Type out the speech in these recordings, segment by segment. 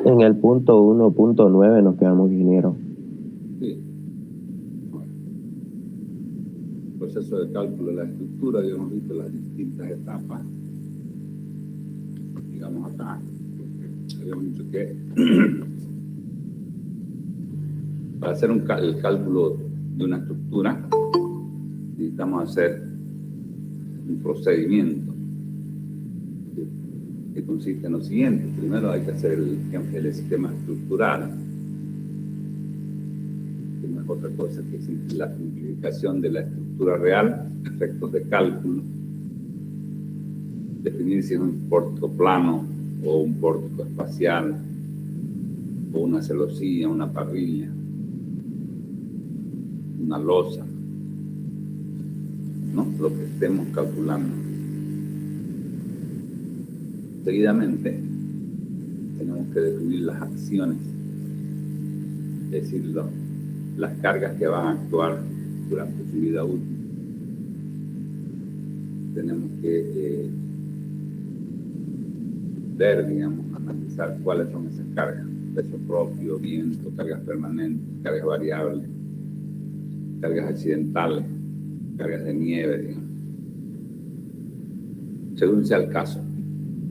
En el punto 1.9 nos quedamos, ingeniero. Sí. Bueno, proceso de cálculo de la estructura, habíamos visto las distintas etapas. Digamos acá, habíamos dicho que para hacer el cálculo de una estructura necesitamos hacer un procedimiento que consiste en lo siguiente. Primero hay que hacer el esquema estructural, que no es otra cosa que la simplificación de la estructura real, efectos de cálculo, definir si es un pórtico plano o un pórtico espacial, o una celosía, una parrilla, una losa, ¿no? Lo que estemos calculando. Seguidamente, tenemos que definir las acciones, es decir, las cargas que van a actuar durante su vida útil. Tenemos que ver, digamos, analizar cuáles son esas cargas: peso propio, viento, cargas permanentes, cargas variables, cargas accidentales, cargas de nieve, digamos, según sea el caso.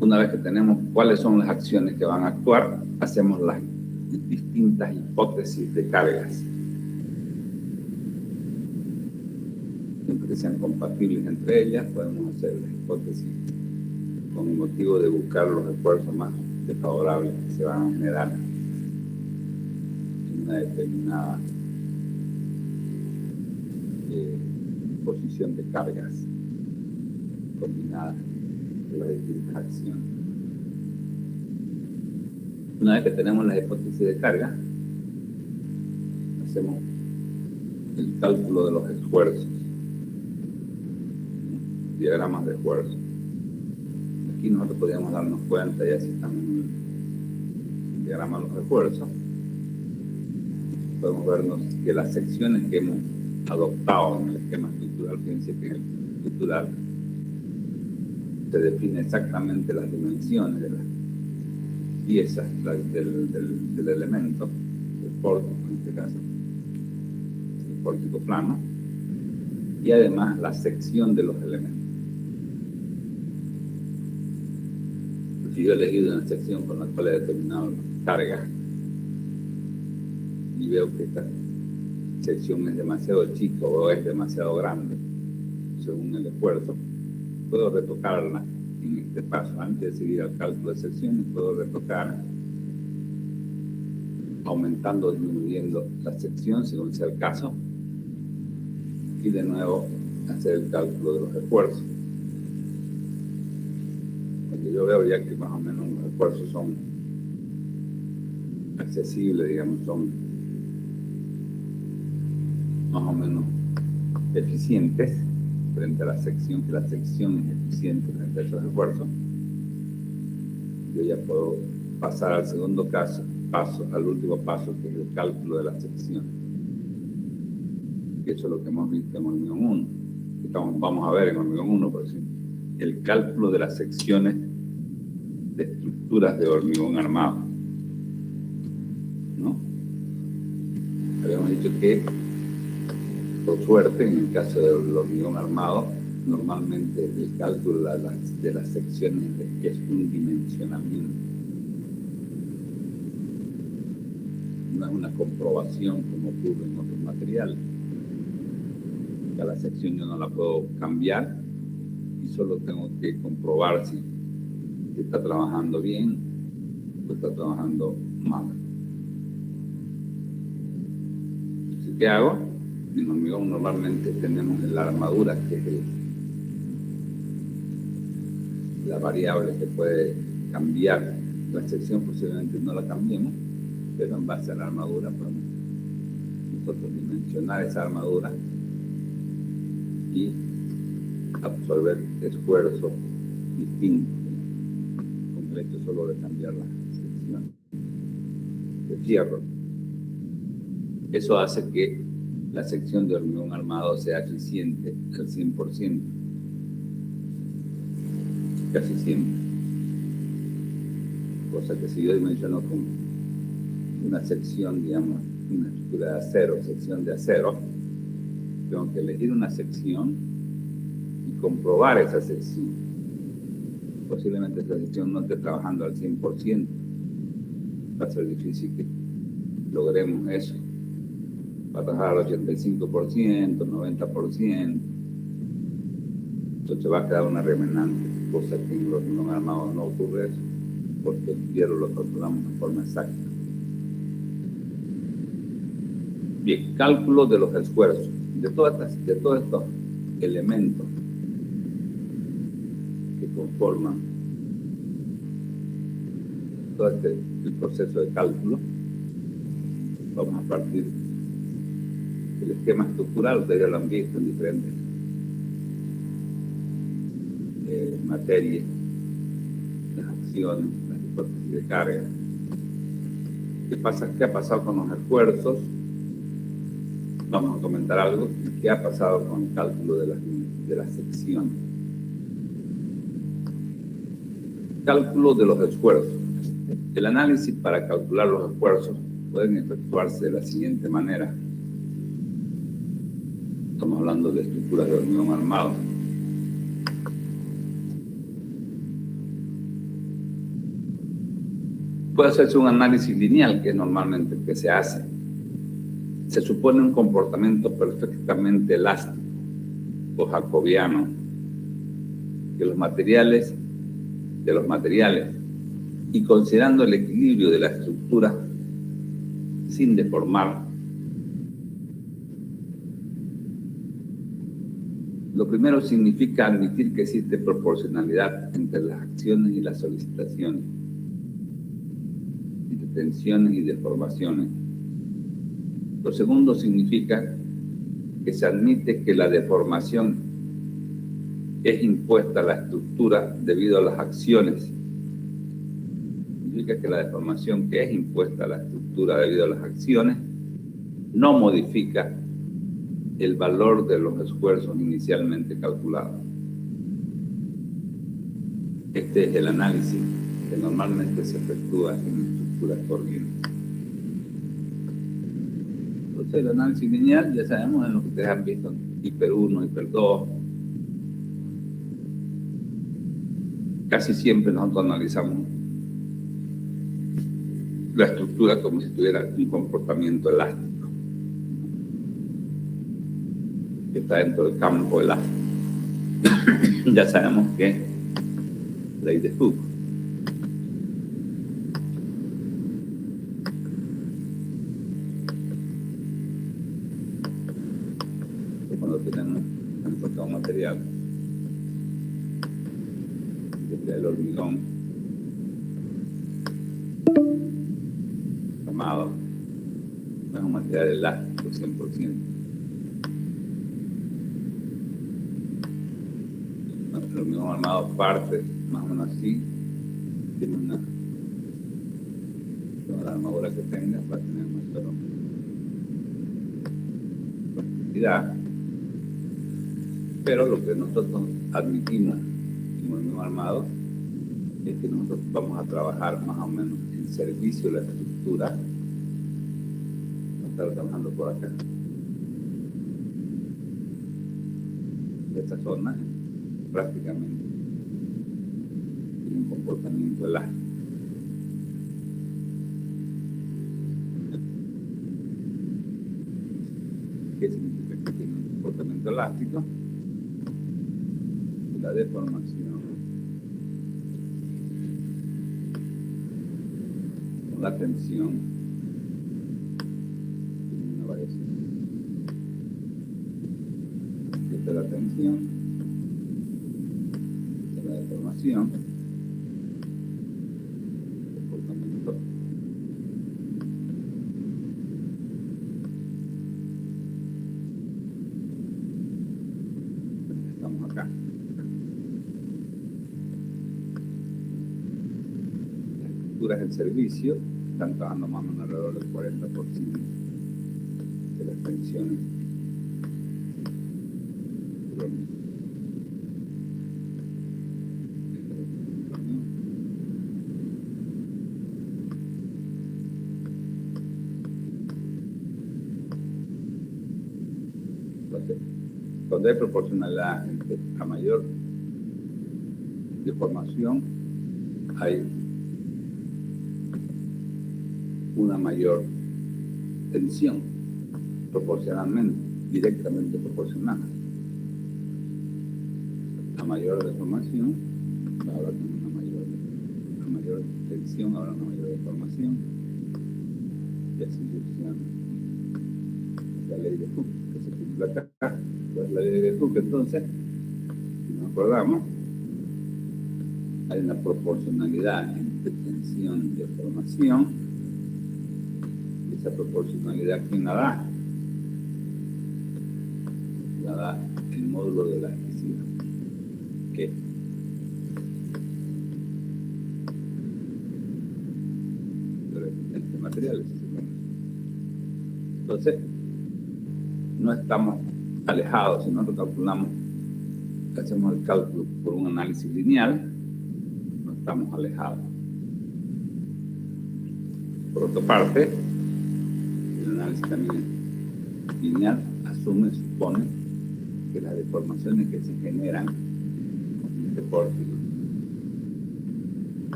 Una vez que tenemos cuáles son las acciones que van a actuar, hacemos las distintas hipótesis de cargas, siempre que sean compatibles entre ellas. Podemos hacer las hipótesis con el motivo de buscar los esfuerzos más desfavorables que se van a generar en una determinada posición de cargas combinadas de las distintas acciones. Una vez que tenemos las hipótesis de carga, hacemos el cálculo de los esfuerzos, diagramas de esfuerzo. Aquí nosotros podríamos darnos cuenta, ya si estamos en el diagrama de los esfuerzos, podemos vernos que las secciones que hemos adoptado en el esquema estructural, fíjense que en el estructural se define exactamente las dimensiones de las piezas del elemento, el pórtico en este caso, el pórtico plano, y además la sección de los elementos. Si yo he elegido una sección con la cual he determinado las cargas y veo que esta sección es demasiado chica o es demasiado grande, según el esfuerzo, puedo retocarla en este paso. Antes de seguir al cálculo de secciones, puedo retocar aumentando o disminuyendo la sección según sea el caso, y de nuevo hacer el cálculo de los esfuerzos. Cuando yo veo ya que más o menos los esfuerzos son accesibles, digamos, son más o menos eficientes frente a la sección, que la sección es eficiente frente a esos esfuerzos, yo ya puedo pasar al segundo paso, al último paso, que es el cálculo de la sección. Eso es lo que hemos visto en hormigón 1. Vamos a ver en hormigón 1, por ejemplo, el cálculo de las secciones de estructuras de hormigón armado, ¿no? Habíamos dicho que, por suerte, en el caso del hormigón armado, normalmente el cálculo de las secciones es un dimensionamiento, no es una comprobación como ocurre en otros materiales. A la sección yo no la puedo cambiar y solo tengo que comprobar si está trabajando bien o está trabajando mal. Entonces, ¿qué hago? En hormigón normalmente tenemos la armadura, que es la variable que puede cambiar. La sección posiblemente no la cambiemos, pero en base a la armadura podemos nosotros dimensionar esa armadura y absorber esfuerzos distintos con el hecho solo de cambiar la sección de fierro. Eso hace que la sección de hormigón armado sea eficiente al 100%, casi siempre. Cosa que si yo dimensiono con una sección, digamos, una estructura de acero, sección de acero, tengo que elegir una sección y comprobar esa sección. Posiblemente esa sección no esté trabajando al 100%. Va a ser difícil que logremos eso. Va a trabajar al 85%, 90%. Entonces va a quedar una remanente, cosa que en los no armados no ocurre eso, porque el hierro lo calculamos de forma exacta. Bien, cálculo de los esfuerzos. De todos estos elementos que conforman todo el proceso de cálculo, vamos a partir del esquema estructural. Ustedes ya lo han visto en diferentes materias, las acciones, las hipótesis de carga. ¿Qué ha pasado con los esfuerzos? Vamos a comentar algo. ¿Qué ha pasado con el cálculo de las secciones? Cálculo de los esfuerzos. El análisis para calcular los esfuerzos pueden efectuarse de la siguiente manera. Estamos hablando de estructuras de hormigón armado. Puede hacerse un análisis lineal, que es normalmente el que se hace. Se supone un comportamiento perfectamente elástico o jacobiano de los materiales y considerando el equilibrio de la estructura sin deformar. Lo primero significa admitir que existe proporcionalidad entre las acciones y las solicitaciones, entre tensiones y deformaciones. Lo segundo significa que se admite que la deformación es impuesta a la estructura debido a las acciones. Significa que la deformación que es impuesta a la estructura debido a las acciones no modifica el valor de los esfuerzos inicialmente calculados. Este es el análisis que normalmente se efectúa en estructuras corrientes. Entonces, el análisis lineal, ya sabemos, es lo que ustedes han visto en hiper 1, hiper 2. Casi siempre nosotros analizamos la estructura como si tuviera un comportamiento elástico, que está dentro del campo elástico. Ya sabemos que ley de Hooke. Cuando tenemos un material, desde el hormigón armado, no es un material elástico 100%. El hormigón armado parte más o menos así, tiene toda la armadura que tenga va a tener mayor plasticidad. Pero lo que nosotros admitimos como hormigón armado es que nosotros vamos a trabajar más o menos en servicio de la estructura. Vamos a estar trabajando por acá. Esta zona prácticamente tiene un comportamiento elástico. ¿Qué significa que tiene un comportamiento elástico? La deformación, la tensión, tiene una variación. Esta es la tensión, esta es la deformación, comportamiento. Estamos acá. El servicio están trabajando más o menos alrededor del 40% de las tensiones. Entonces, cuando hay proporcionalidad entre a mayor deformación, hay una mayor tensión, proporcionalmente, directamente proporcional. A mayor deformación, ahora tenemos una mayor tensión, ahora una mayor deformación, y así sucesivamente. La ley de Hooke, que se cumple acá, pues la ley de Hooke, entonces, si nos acordamos, hay una proporcionalidad entre tensión y deformación. Esa proporcionalidad, ¿quién la da? La da el módulo de elasticidad, que de materiales. Entonces, no estamos alejados. Si nosotros calculamos, hacemos el cálculo por un análisis lineal, no estamos alejados. Por otra parte, el análisis también lineal supone que las deformaciones que se generan en este pórtico,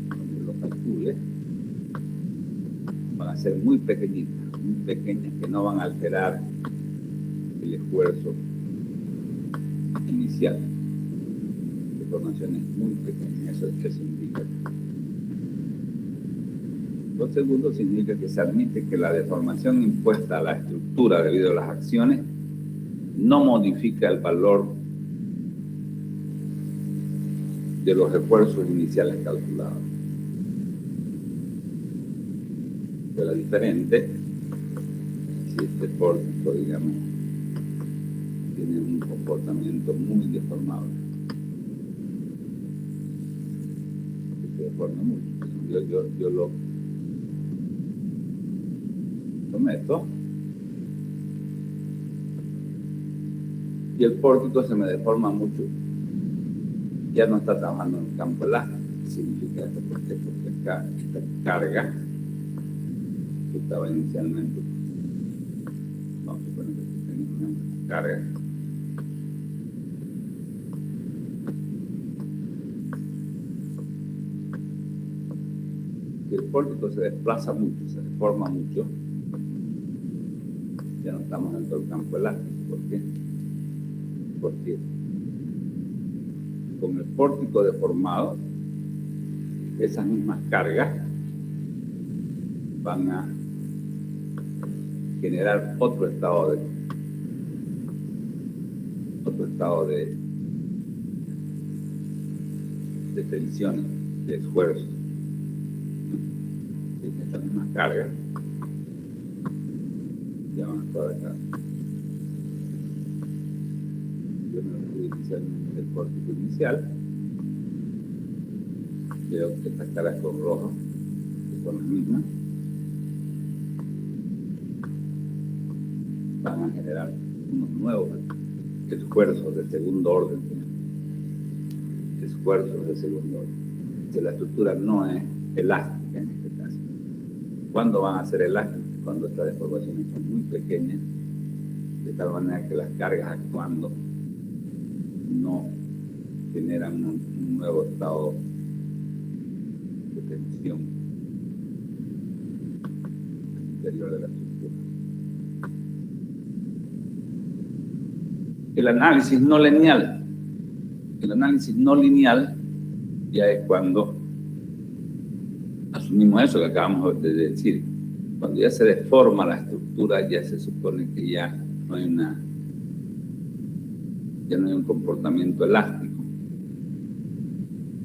cuando lo calcule, van a ser muy pequeñitas, que no van a alterar el esfuerzo inicial. Deformaciones muy pequeñas, eso es que significa. Lo segundo significa que se admite que la deformación impuesta a la estructura debido a las acciones no modifica el valor de los esfuerzos iniciales calculados. De la diferente, si este pórtico, digamos, tiene un comportamiento muy deformable, que se deforma mucho. Yo lo someto y el pórtico se me deforma mucho, ya no está trabajando en el campo elástico. Significa esto porque acá esta carga que estaba inicialmente, vamos a suponer que tenía una carga y el pórtico se desplaza mucho, se deforma mucho, ya no estamos dentro del campo elástico. ¿Por qué? Porque con el pórtico deformado, esas mismas cargas van a generar otro estado de tensión, de esfuerzo. Estas mismas cargas ya van a estar acá. Yo me voy a iniciar el pórtico inicial. Veo que estas caras con rojo, que son las mismas, van a generar unos nuevos esfuerzos de segundo orden. Esfuerzos de segundo orden. Que la estructura no es elástica en este caso. ¿Cuándo van a ser elásticas? Cuando estas deformaciones son muy pequeñas, de tal manera que las cargas actuando no generan un nuevo estado de tensión interior de la estructura. El análisis no lineal. El análisis no lineal ya es cuando asumimos eso que acabamos de decir. Cuando ya se deforma la estructura, ya se supone que ya no hay un comportamiento elástico.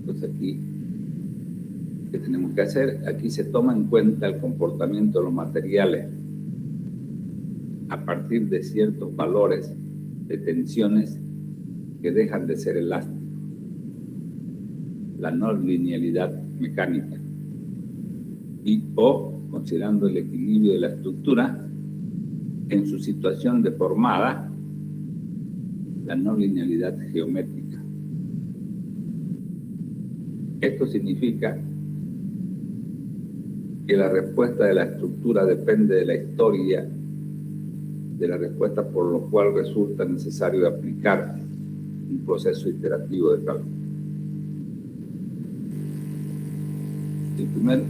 Entonces aquí, ¿qué tenemos que hacer? Aquí se toma en cuenta el comportamiento de los materiales a partir de ciertos valores de tensiones que dejan de ser elásticos. La no linealidad mecánica. O considerando el equilibrio de la estructura en su situación deformada, la no linealidad geométrica. Esto significa que la respuesta de la estructura depende de la historia de la respuesta, por lo cual resulta necesario aplicar un proceso iterativo de cálculo. El primer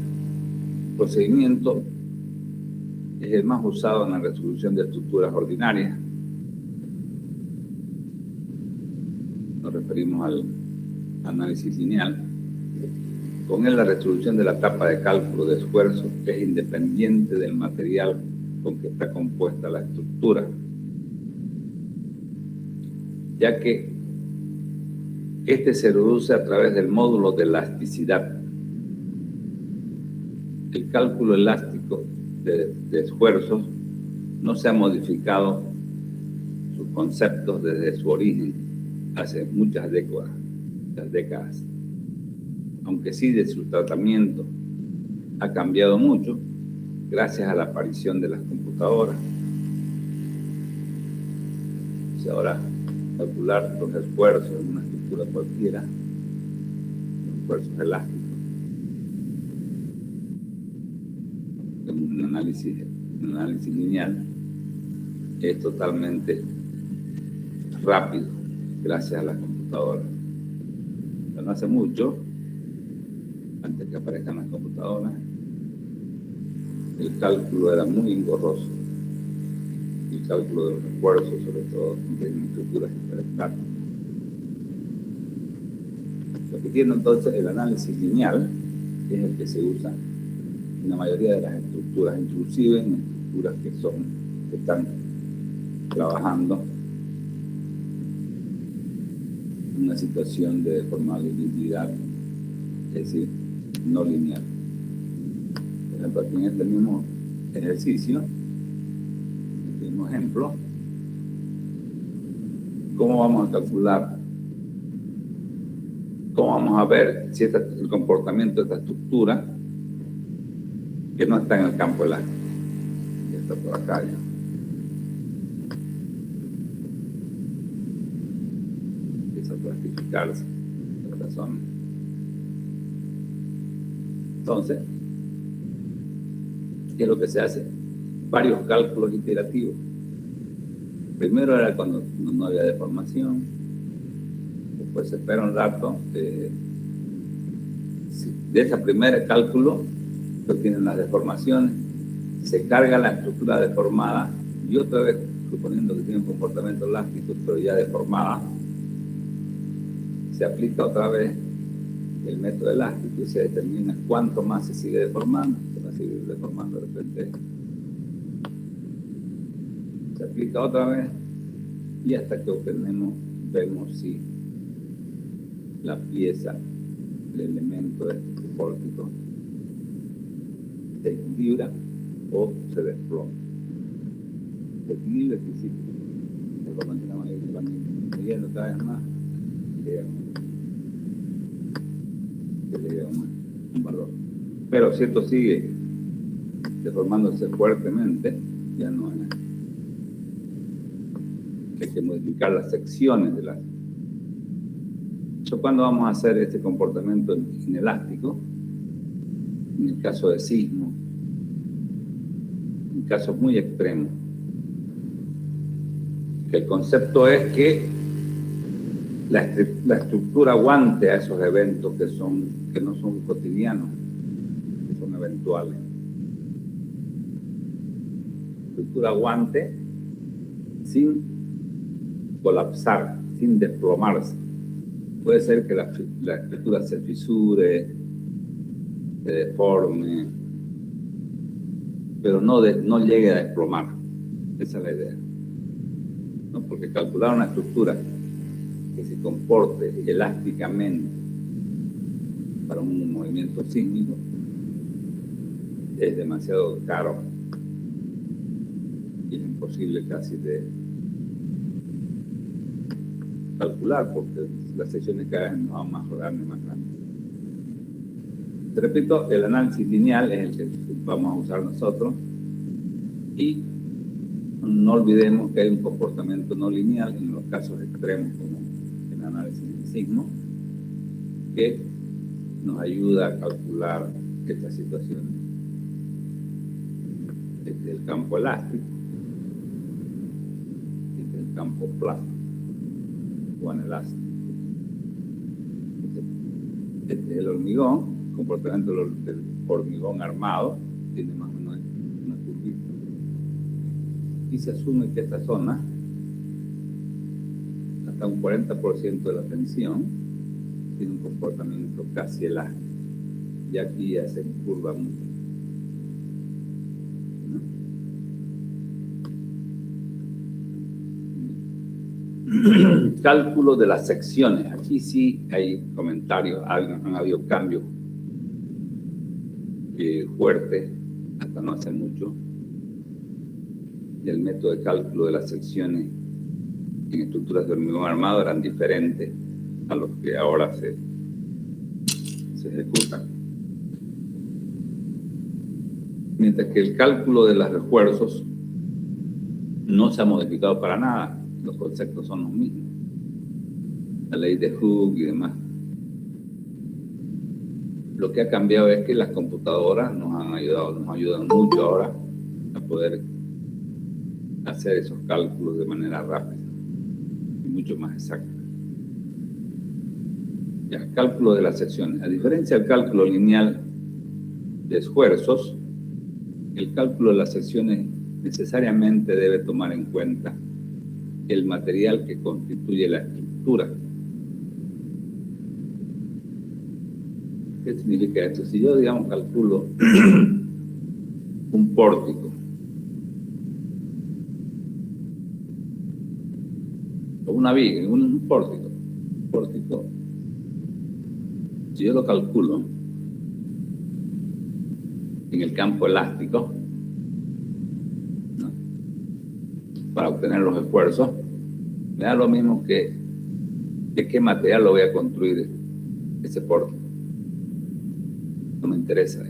procedimiento es el más usado en la resolución de estructuras ordinarias. Nos referimos al análisis lineal. Con él, la resolución de la etapa de cálculo de esfuerzo es independiente del material con que está compuesta la estructura, ya que este se reduce a través del módulo de elasticidad. El cálculo elástico de esfuerzos no se ha modificado sus conceptos desde su origen hace muchas décadas, aunque sí de su tratamiento ha cambiado mucho gracias a la aparición de las computadoras. Si ahora calcular los esfuerzos en una estructura cualquiera, los esfuerzos elásticos, en un análisis lineal, es totalmente rápido gracias a las computadoras. Pero no hace mucho, antes que aparezcan las computadoras, el cálculo era muy engorroso. El cálculo de los esfuerzos, sobre todo en estructuras hiperestáticas. Repitiendo entonces, el análisis lineal es el que se usa en la mayoría de las estructuras, inclusive en estructuras que están trabajando en una situación de deformabilidad, es decir, no lineal. Por ejemplo, aquí en este mismo ejercicio, este mismo ejemplo, ¿cómo vamos a calcular? ¿Cómo vamos a ver si el comportamiento de esta estructura que no está en el campo elástico? Ya está por acá ya. Empieza a plastificarse por razón. Entonces, ¿qué es lo que se hace? Varios cálculos iterativos. Primero era cuando no había deformación. Después se espera un rato. De ese primer cálculo se obtienen las deformaciones. Se carga la estructura deformada y otra vez, suponiendo que tiene un comportamiento elástico, pero ya deformada, se aplica otra vez el método elástico y se determina cuánto más se sigue deformando. Se va a seguir deformando de repente. Se aplica otra vez y hasta que vemos si la pieza, el elemento de este pórtico se equilibra o se desploma. Se equilibra, es decir, se continuamos midiendo cada vez más que le llega un valor. Pero si esto sigue deformándose fuertemente, ya no es. Hay que modificar las secciones de las. ¿Cuándo vamos a hacer este comportamiento inelástico? En el caso de sismo, en casos muy extremos. El concepto es que la estructura aguante a esos eventos que no son cotidianos, que son eventuales. La estructura aguante sin colapsar, sin desplomarse. Puede ser que la estructura se fisure, se deforme, pero no llegue a desplomar. Esa es la idea. ¿No? Porque calcular una estructura que se comporte elásticamente para un movimiento sísmico es demasiado caro y es imposible casi de calcular porque las secciones cada vez no van más grandes, más grandes. Te repito, el análisis lineal es el que vamos a usar nosotros y no olvidemos que hay un comportamiento no lineal en los casos extremos como el análisis del sismo que nos ayuda a calcular estas situaciones. Este es el campo elástico. campo plano o anelástico. Este es el hormigón, el comportamiento del hormigón armado tiene más o menos una curvita. Y se asume que esta zona, hasta un 40% de la tensión, tiene un comportamiento casi elástico. Y aquí ya se curva mucho. Cálculo de las secciones. Aquí sí hay comentarios, han habido cambios fuertes, hasta no hace mucho. Y el método de cálculo de las secciones en estructuras de hormigón armado eran diferentes a los que ahora se ejecutan. Mientras que el cálculo de los refuerzos no se ha modificado para nada. Los conceptos son los mismos. La ley de Hooke y demás. Lo que ha cambiado es que las computadoras nos ayudan mucho ahora a poder hacer esos cálculos de manera rápida y mucho más exacta. Ya, cálculo de las secciones. A diferencia del cálculo lineal de esfuerzos, el cálculo de las secciones necesariamente debe tomar en cuenta el material que constituye la estructura. ¿Qué significa esto? Si yo, digamos, calculo un pórtico o una viga, un pórtico, si yo lo calculo en el campo elástico, ¿no?, para obtener los esfuerzos, me da lo mismo que de qué material lo voy a construir ese pórtico. No me interesa.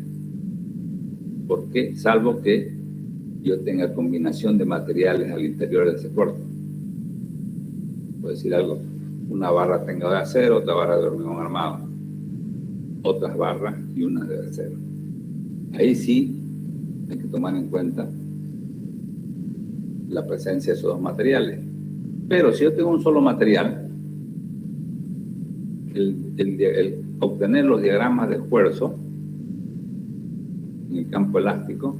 ¿Por qué? Salvo que yo tenga combinación de materiales al interior de ese pórtico. Puedo decir algo, una barra tenga de acero, otra barra de hormigón armado, otras barras y una de acero. Ahí sí hay que tomar en cuenta la presencia de esos dos materiales. Pero si yo tengo un solo material, el obtener los diagramas de esfuerzo en el campo elástico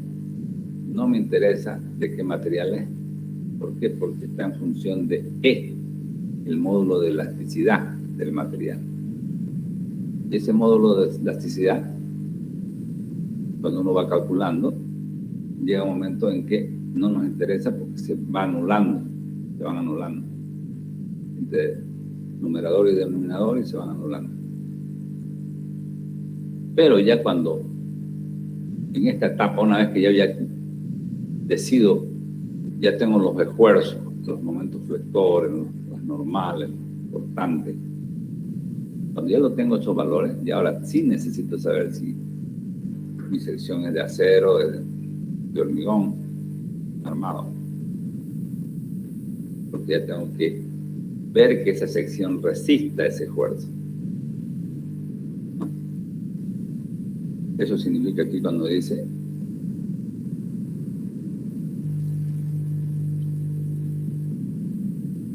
no me interesa de qué material es. ¿Por qué? Porque está en función de E, el módulo de elasticidad del material. Y ese módulo de elasticidad, cuando uno va calculando, llega un momento en que no nos interesa porque se van anulando entre numerador y denominador y se van anulando. Pero ya cuando, en esta etapa, una vez que yo ya decido, ya tengo los esfuerzos, los momentos flectores, las normales, los cortantes, cuando ya lo tengo esos valores, y ahora sí necesito saber si mi sección es de acero, de hormigón armado, porque ya tengo que ver que esa sección resista ese esfuerzo. Eso significa aquí cuando dice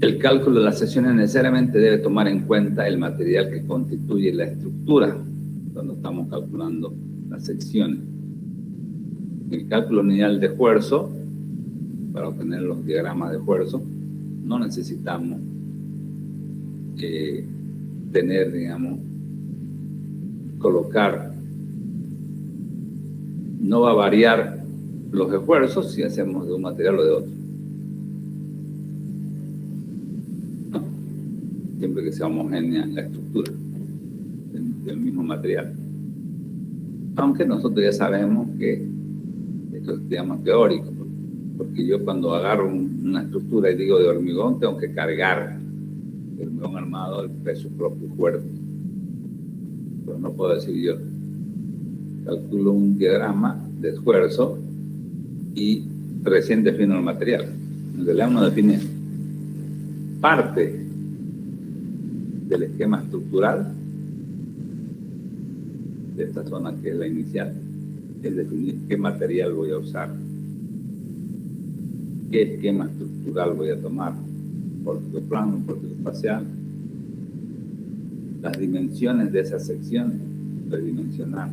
el cálculo de las secciones necesariamente debe tomar en cuenta el material que constituye la estructura cuando estamos calculando las secciones. En el cálculo lineal de esfuerzo, para obtener los diagramas de esfuerzo, no necesitamos tener, digamos, colocar, no va a variar los esfuerzos si hacemos de un material o de otro. No, siempre que sea homogénea la estructura del mismo material. Aunque nosotros ya sabemos que esto es, digamos, teórico, porque yo cuando agarro una estructura y digo de hormigón, tengo que cargar el hormigón armado el peso propio fuerte. Pero no puedo decir yo calculo un diagrama de esfuerzo y recién defino el material. En realidad uno define parte del esquema estructural de esta zona que es la inicial, es definir qué material voy a usar, qué esquema estructural voy a tomar, pórtico plano, pórtico espacial, las dimensiones de esas secciones, tridimensional,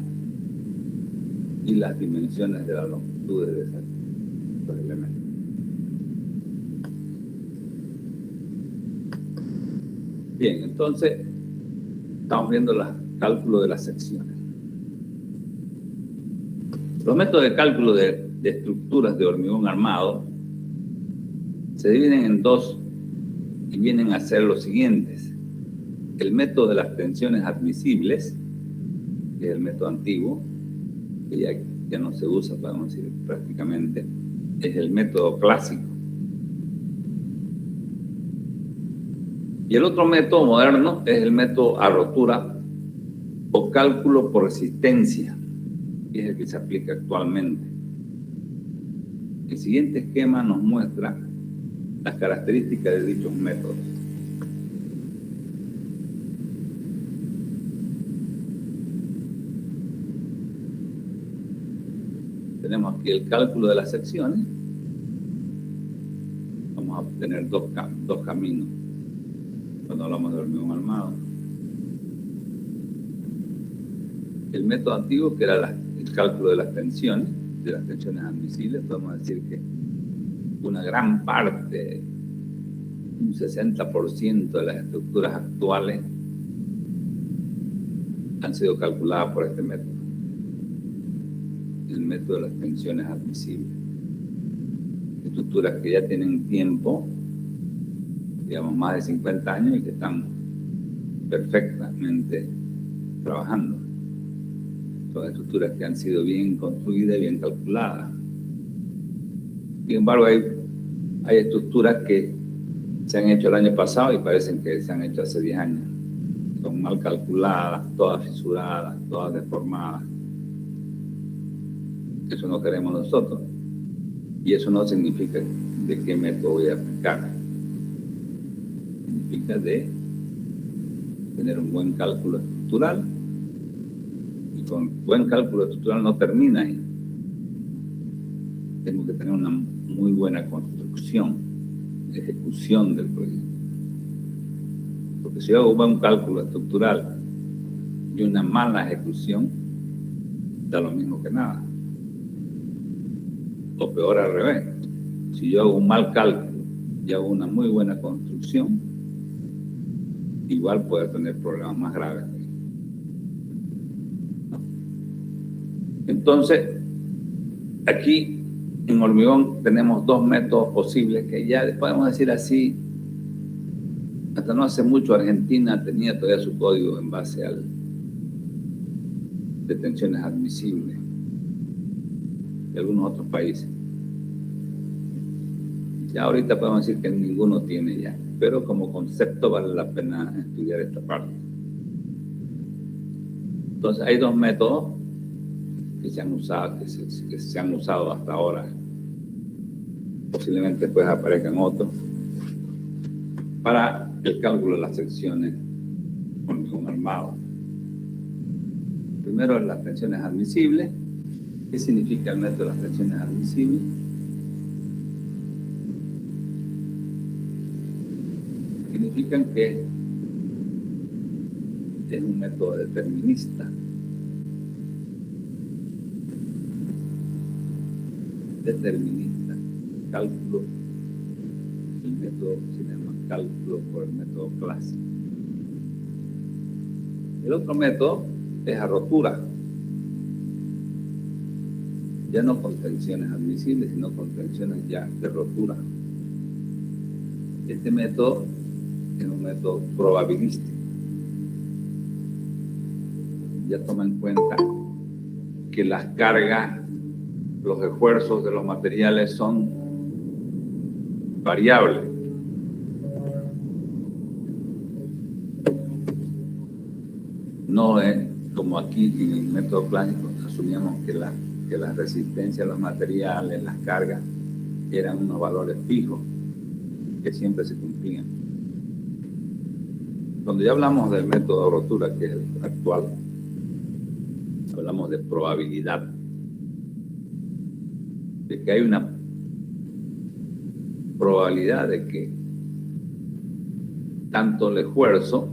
y las dimensiones de las longitudes de esos elementos. Bien, entonces estamos viendo los cálculos de las secciones. Los métodos de cálculo de estructuras de hormigón armado se dividen en dos y vienen a ser los siguientes. El método de las tensiones admisibles, que es el método antiguo, que ya no se usa, podemos decir prácticamente, es el método clásico. Y el otro método moderno es el método a rotura o cálculo por resistencia, que es el que se aplica actualmente. El siguiente esquema nos muestra las características de dichos métodos. Tenemos aquí el cálculo de las secciones. Vamos a obtener dos caminos cuando hablamos de hormigón armado. El método antiguo, que era el cálculo de las tensiones admisibles, podemos decir que una gran parte, un 60% de las estructuras actuales han sido calculadas por este método, el método de las tensiones admisibles. Estructuras que ya tienen tiempo, digamos más de 50 años, y que están perfectamente trabajando. Son estructuras que han sido bien construidas y bien calculadas. Sin embargo, hay estructuras que se han hecho el año pasado y parecen que se han hecho hace 10 años. Son mal calculadas, todas fisuradas, todas deformadas. Eso no queremos nosotros. Y eso no significa de qué método voy a aplicar. Significa de tener un buen cálculo estructural. Y con buen cálculo estructural no termina ahí. Tengo que tener una muy buena construcción, ejecución del proyecto. Porque si yo hago un buen cálculo estructural y una mala ejecución, da lo mismo que nada. O peor al revés. Si yo hago un mal cálculo y hago una muy buena construcción, igual puede tener problemas más graves. Entonces, aquí en hormigón tenemos dos métodos posibles que ya podemos decir así. Hasta no hace mucho Argentina tenía todavía su código en base de tensiones admisibles, y algunos otros países. Ya ahorita podemos decir que ninguno tiene ya, pero como concepto vale la pena estudiar esta parte. Entonces hay dos métodos que se han usado hasta ahora. Posiblemente después aparezcan otros para el cálculo de las secciones con hormigón armado. Primero es las tensiones admisibles. ¿Qué significa el método de las tensiones admisibles? Significan que es un método determinista. Cálculo, el método se llama cálculo por el método clásico. El otro método es a rotura, ya no con tensiones admisibles, sino con tensiones ya de rotura. Este método es un método probabilístico. Ya toma en cuenta que las cargas, los esfuerzos de los materiales son variables. No es como aquí en el método clásico, asumíamos que la resistencia a los materiales, las cargas, eran unos valores fijos que siempre se cumplían. Cuando ya hablamos del método de rotura, que es el actual, hablamos de probabilidad, de que hay una probabilidad de que tanto el esfuerzo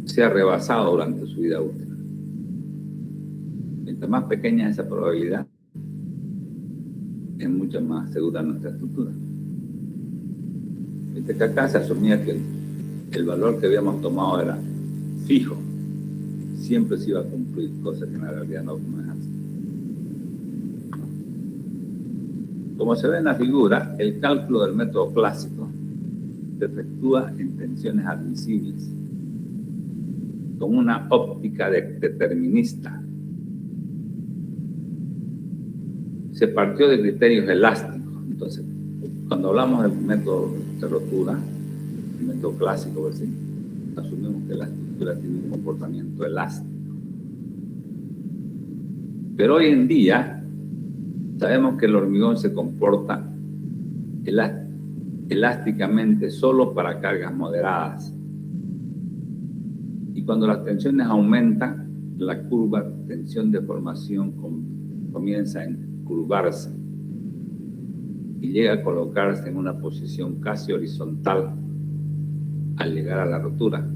sea rebasado durante su vida útil. Mientras más pequeña es esa probabilidad, es mucho más segura nuestra estructura. Viste que acá se asumía que el valor que habíamos tomado era fijo, siempre se iba a cumplir, cosa que en la realidad no es así. Como se ve en la figura, el cálculo del método clásico se efectúa en tensiones admisibles, con una óptica determinista. Se partió de criterios elásticos. Entonces, cuando hablamos del método de rotura, el método clásico, ¿verdad? Asumimos que la estructura tiene un comportamiento elástico. Pero hoy en día sabemos que el hormigón se comporta elásticamente solo para cargas moderadas. Y cuando las tensiones aumentan, la curva tensión de formación comienza a curvarse y llega a colocarse en una posición casi horizontal al llegar a la rotura.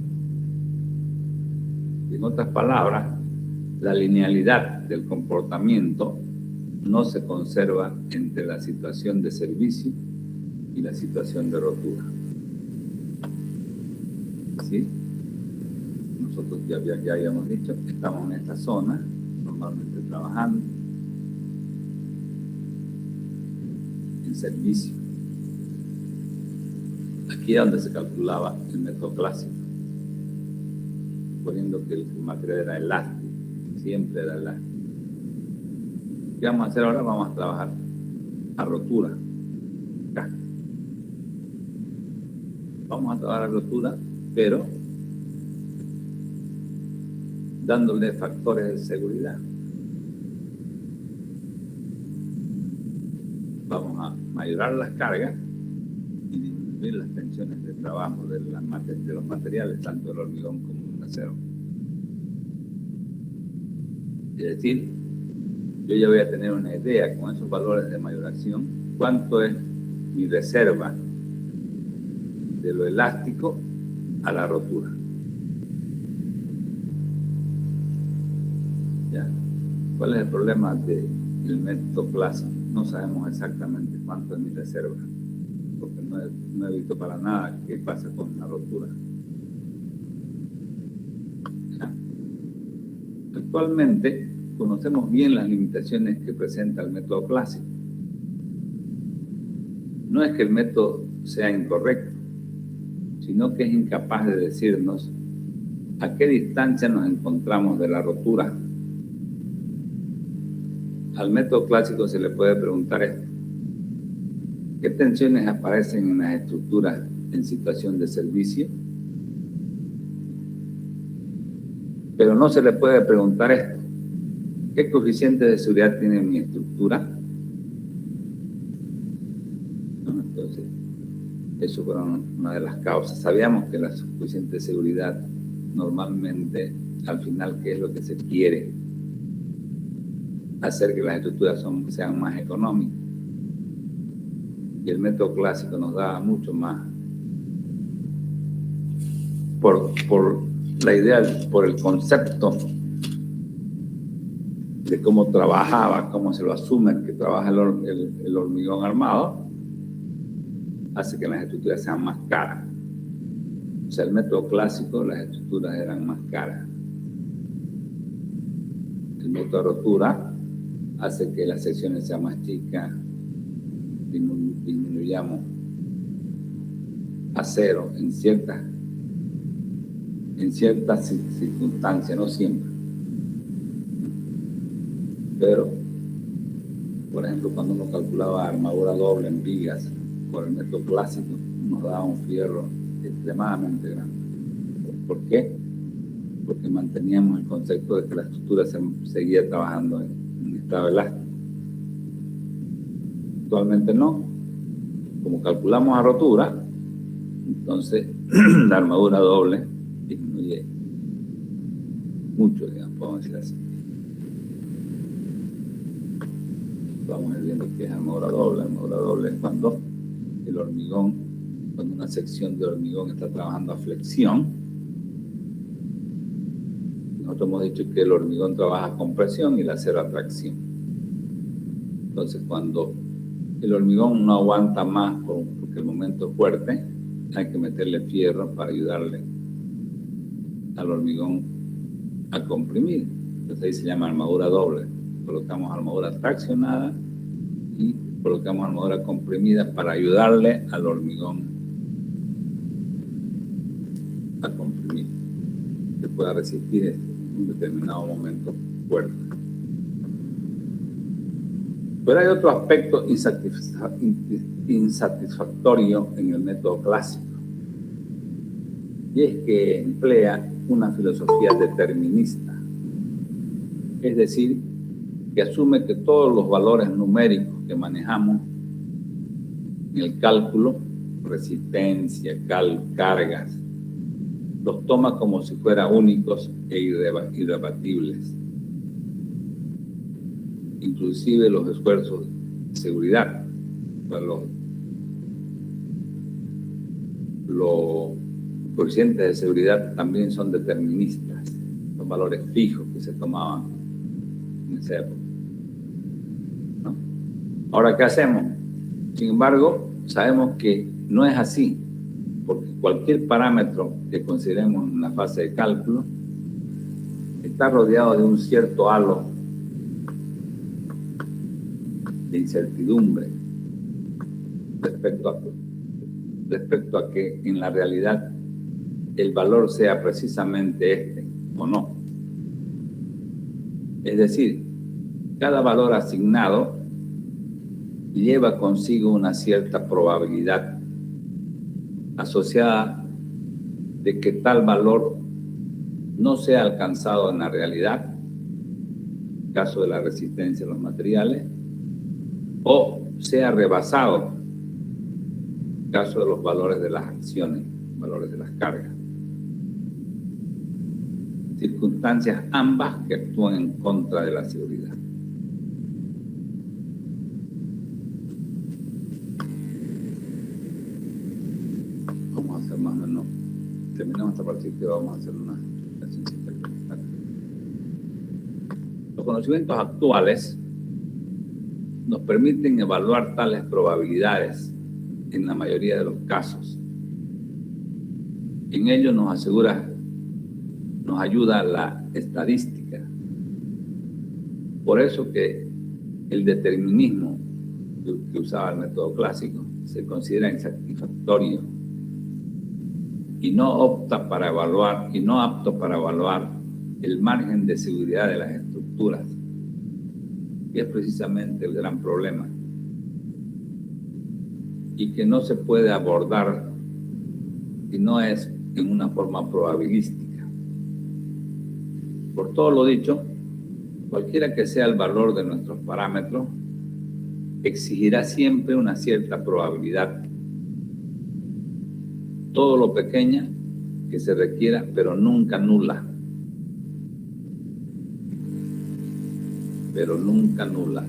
En otras palabras, la linealidad del comportamiento no se conserva entre la situación de servicio y la situación de rotura. ¿Sí? Nosotros ya habíamos dicho que estamos en esta zona, normalmente trabajando en servicio. Aquí es donde se calculaba el método clásico, poniendo que el material era elástico, siempre era elástico. ¿Qué vamos a hacer ahora? Vamos a trabajar a rotura. Acá. Vamos a trabajar a rotura, pero dándole factores de seguridad. Vamos a mayorar las cargas y disminuir las tensiones de trabajo de los materiales, tanto el hormigón como el acero. Es decir, yo ya voy a tener una idea con esos valores de mayoración, cuánto es mi reserva de lo elástico a la rotura. ¿Ya? ¿Cuál es el problema del método clásico? No sabemos exactamente cuánto es mi reserva, porque no he visto para nada qué pasa con una rotura. ¿Ya? Actualmente conocemos bien las limitaciones que presenta el método clásico. No es que el método sea incorrecto, sino que es incapaz de decirnos a qué distancia nos encontramos de la rotura. Al método clásico se le puede preguntar esto: ¿qué tensiones aparecen en las estructuras en situación de servicio? Pero no se le puede preguntar esto: ¿qué coeficiente de seguridad tiene mi estructura? ¿No? Entonces, eso fue una de las causas. Sabíamos que las coeficientes de seguridad normalmente, al final, ¿qué es lo que se quiere? Hacer que las estructuras sean más económicas. Y el método clásico nos da mucho más. Por la idea, por el concepto de cómo trabajaba, cómo se lo asume que trabaja el hormigón armado, hace que las estructuras sean más caras. O sea, el método clásico, las estructuras eran más caras. El método de rotura hace que las secciones sean más chicas, disminuyamos a cero en ciertas circunstancias, no siempre. Pero, por ejemplo, cuando uno calculaba armadura doble en vigas por el método clásico, nos daba un fierro extremadamente grande. ¿Por qué? Porque manteníamos el concepto de que la estructura seguía trabajando en estado elástico. Actualmente no. Como calculamos a rotura, entonces la armadura doble disminuye mucho, digamos, podemos decir así. Vamos a ir viendo qué es armadura doble. Armadura doble es cuando el hormigón cuando una sección de hormigón está trabajando a flexión. Nosotros hemos dicho que el hormigón trabaja a compresión y el acero a tracción. Entonces, cuando el hormigón no aguanta más porque el momento es fuerte, hay que meterle fierro para ayudarle al hormigón a comprimir. Entonces ahí se llama armadura doble. Colocamos armadura traccionada y colocamos armadura comprimida para ayudarle al hormigón a comprimir, que pueda resistir en un determinado momento fuerte. Pero hay otro aspecto insatisfactorio en el método clásico, y es que emplea una filosofía determinista, es decir, que asume que todos los valores numéricos que manejamos en el cálculo, resistencia, cargas, los toma como si fueran únicos e irrebatibles. Inclusive los esfuerzos de seguridad, los coeficientes de seguridad también son deterministas, son valores fijos que se tomaban en esa época, ¿no? Ahora, ¿qué hacemos? Sin embargo, sabemos que no es así, porque cualquier parámetro que consideremos en la fase de cálculo está rodeado de un cierto halo de incertidumbre respecto a que en la realidad el valor sea precisamente este o no. Es decir, cada valor asignado lleva consigo una cierta probabilidad asociada de que tal valor no sea alcanzado en la realidad, caso de la resistencia a los materiales, o sea rebasado, caso de los valores de las acciones, valores de las cargas. Circunstancias ambas que actúan en contra de la seguridad. Vamos a hacer más o menos, terminamos esta partida, vamos a hacer una explicación. Los conocimientos actuales nos permiten evaluar tales probabilidades en la mayoría de los casos. En ello nos ayuda la estadística. Por eso que el determinismo que usaba el método clásico se considera insatisfactorio y no apto para evaluar el margen de seguridad de las estructuras, que es precisamente el gran problema y que no se puede abordar si no es en una forma probabilística. Por todo lo dicho, cualquiera que sea el valor de nuestros parámetros, exigirá siempre una cierta probabilidad. Todo lo pequeña que se requiera, pero nunca nula. Pero nunca nula,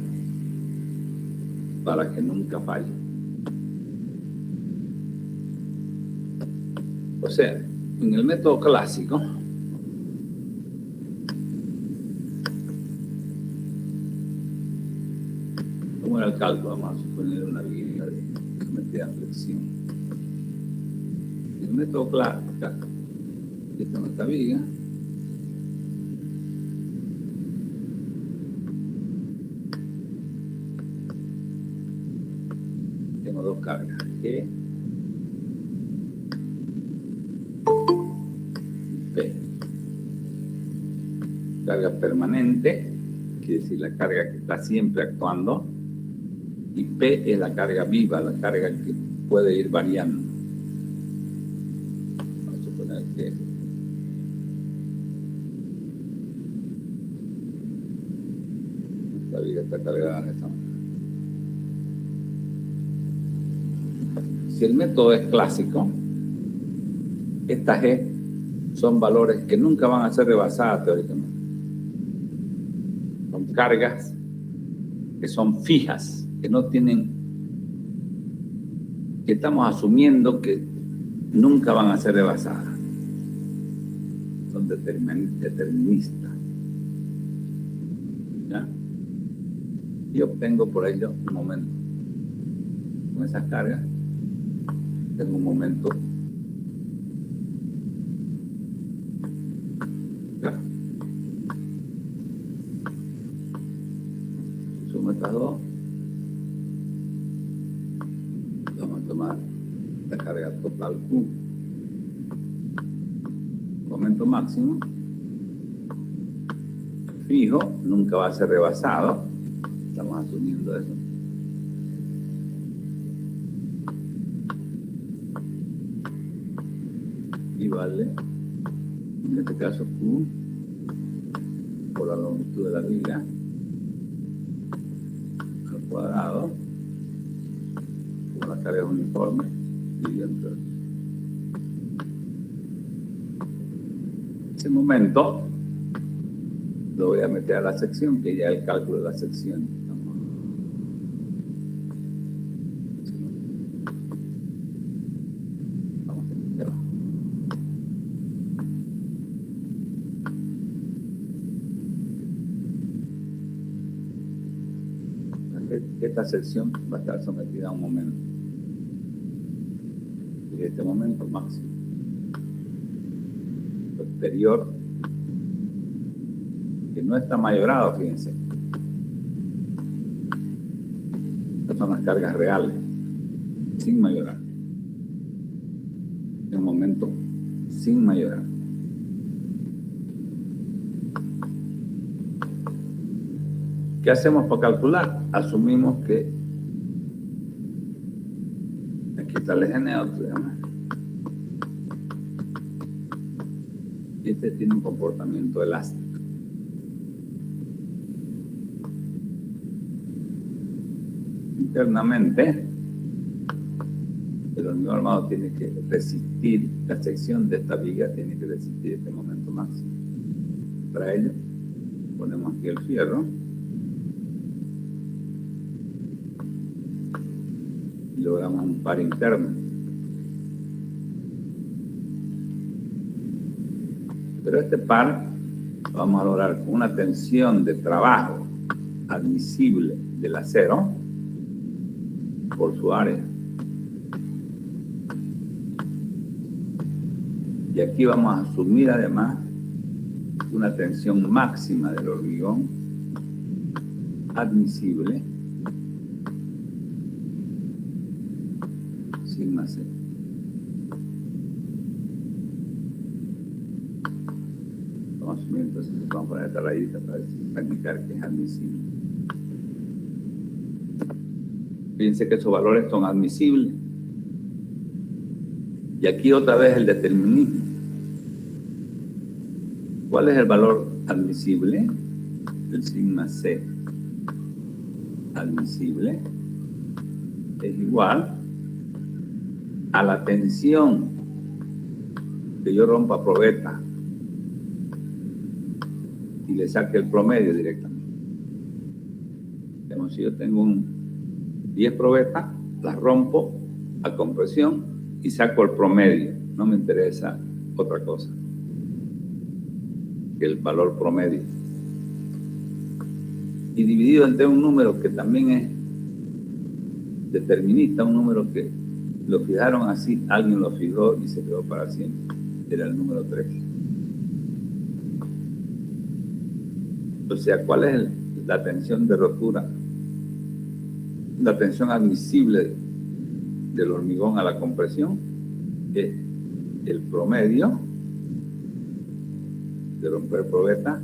para que nunca falle. O sea, en el método clásico, ¿cómo era el cálculo? Vamos a suponer una viga de metida en flexión. En el método clásico, esta es nuestra viga. Tengo dos cargas, G y P. Carga permanente, quiere decir la carga que está siempre actuando, y P es la carga viva, la carga que puede ir variando. Vamos a suponer que esta viga está cargada de esta manera. Si el método es clásico, estas G son valores que nunca van a ser rebasadas teóricamente. Son cargas que son fijas, que no tienen que estamos asumiendo que nunca van a ser rebasadas. Son deterministas. ¿Ya? Y obtengo por ello un momento. Con esas cargas, tengo un momento. ¿Ya? Si sumo estas dos, vamos a tomar la carga total Q. Momento máximo. Fijo, nunca va a ser rebasado. Estamos asumiendo eso. Y vale, en este caso Q, por la longitud de la viga al cuadrado, por la carga uniforme, dividido entre ese momento lo voy a meter a la sección, que ya es el cálculo de la sección. Esta sección va a estar sometida a un momento. Y este momento máximo. Posterior, que no está mayorado, fíjense. Estas son las cargas reales, sin mayorar. En un momento sin mayorar. ¿Qué hacemos para calcular? Asumimos que aquí está el eje neutro. Este tiene un comportamiento elástico. Internamente, el hormigón armado tiene que resistir, la sección de esta viga tiene que resistir este momento máximo. Para ello, ponemos aquí el fierro. Y logramos un par interno. Pero este par lo vamos a lograr con una tensión de trabajo admisible del acero por su área. Y aquí vamos a asumir además una tensión máxima del hormigón admisible sigma C. Vamos a asumir, entonces vamos a poner esta rayita para indicar que es admisible. Fíjense que esos valores son admisibles. Y aquí otra vez el determinismo. ¿Cuál es el valor admisible? El sigma C admisible es igual a la tensión que yo rompa probeta y le saque el promedio directamente. Digamos, si yo tengo 10 probetas, las rompo a compresión y saco el promedio. No me interesa otra cosa que el valor promedio. Y dividido entre un número que también es determinista, un número que lo fijaron así, alguien lo fijó y se quedó para siempre. Era el número 3. O sea, ¿cuál es la tensión de rotura? La tensión admisible del hormigón a la compresión es el promedio de romper probeta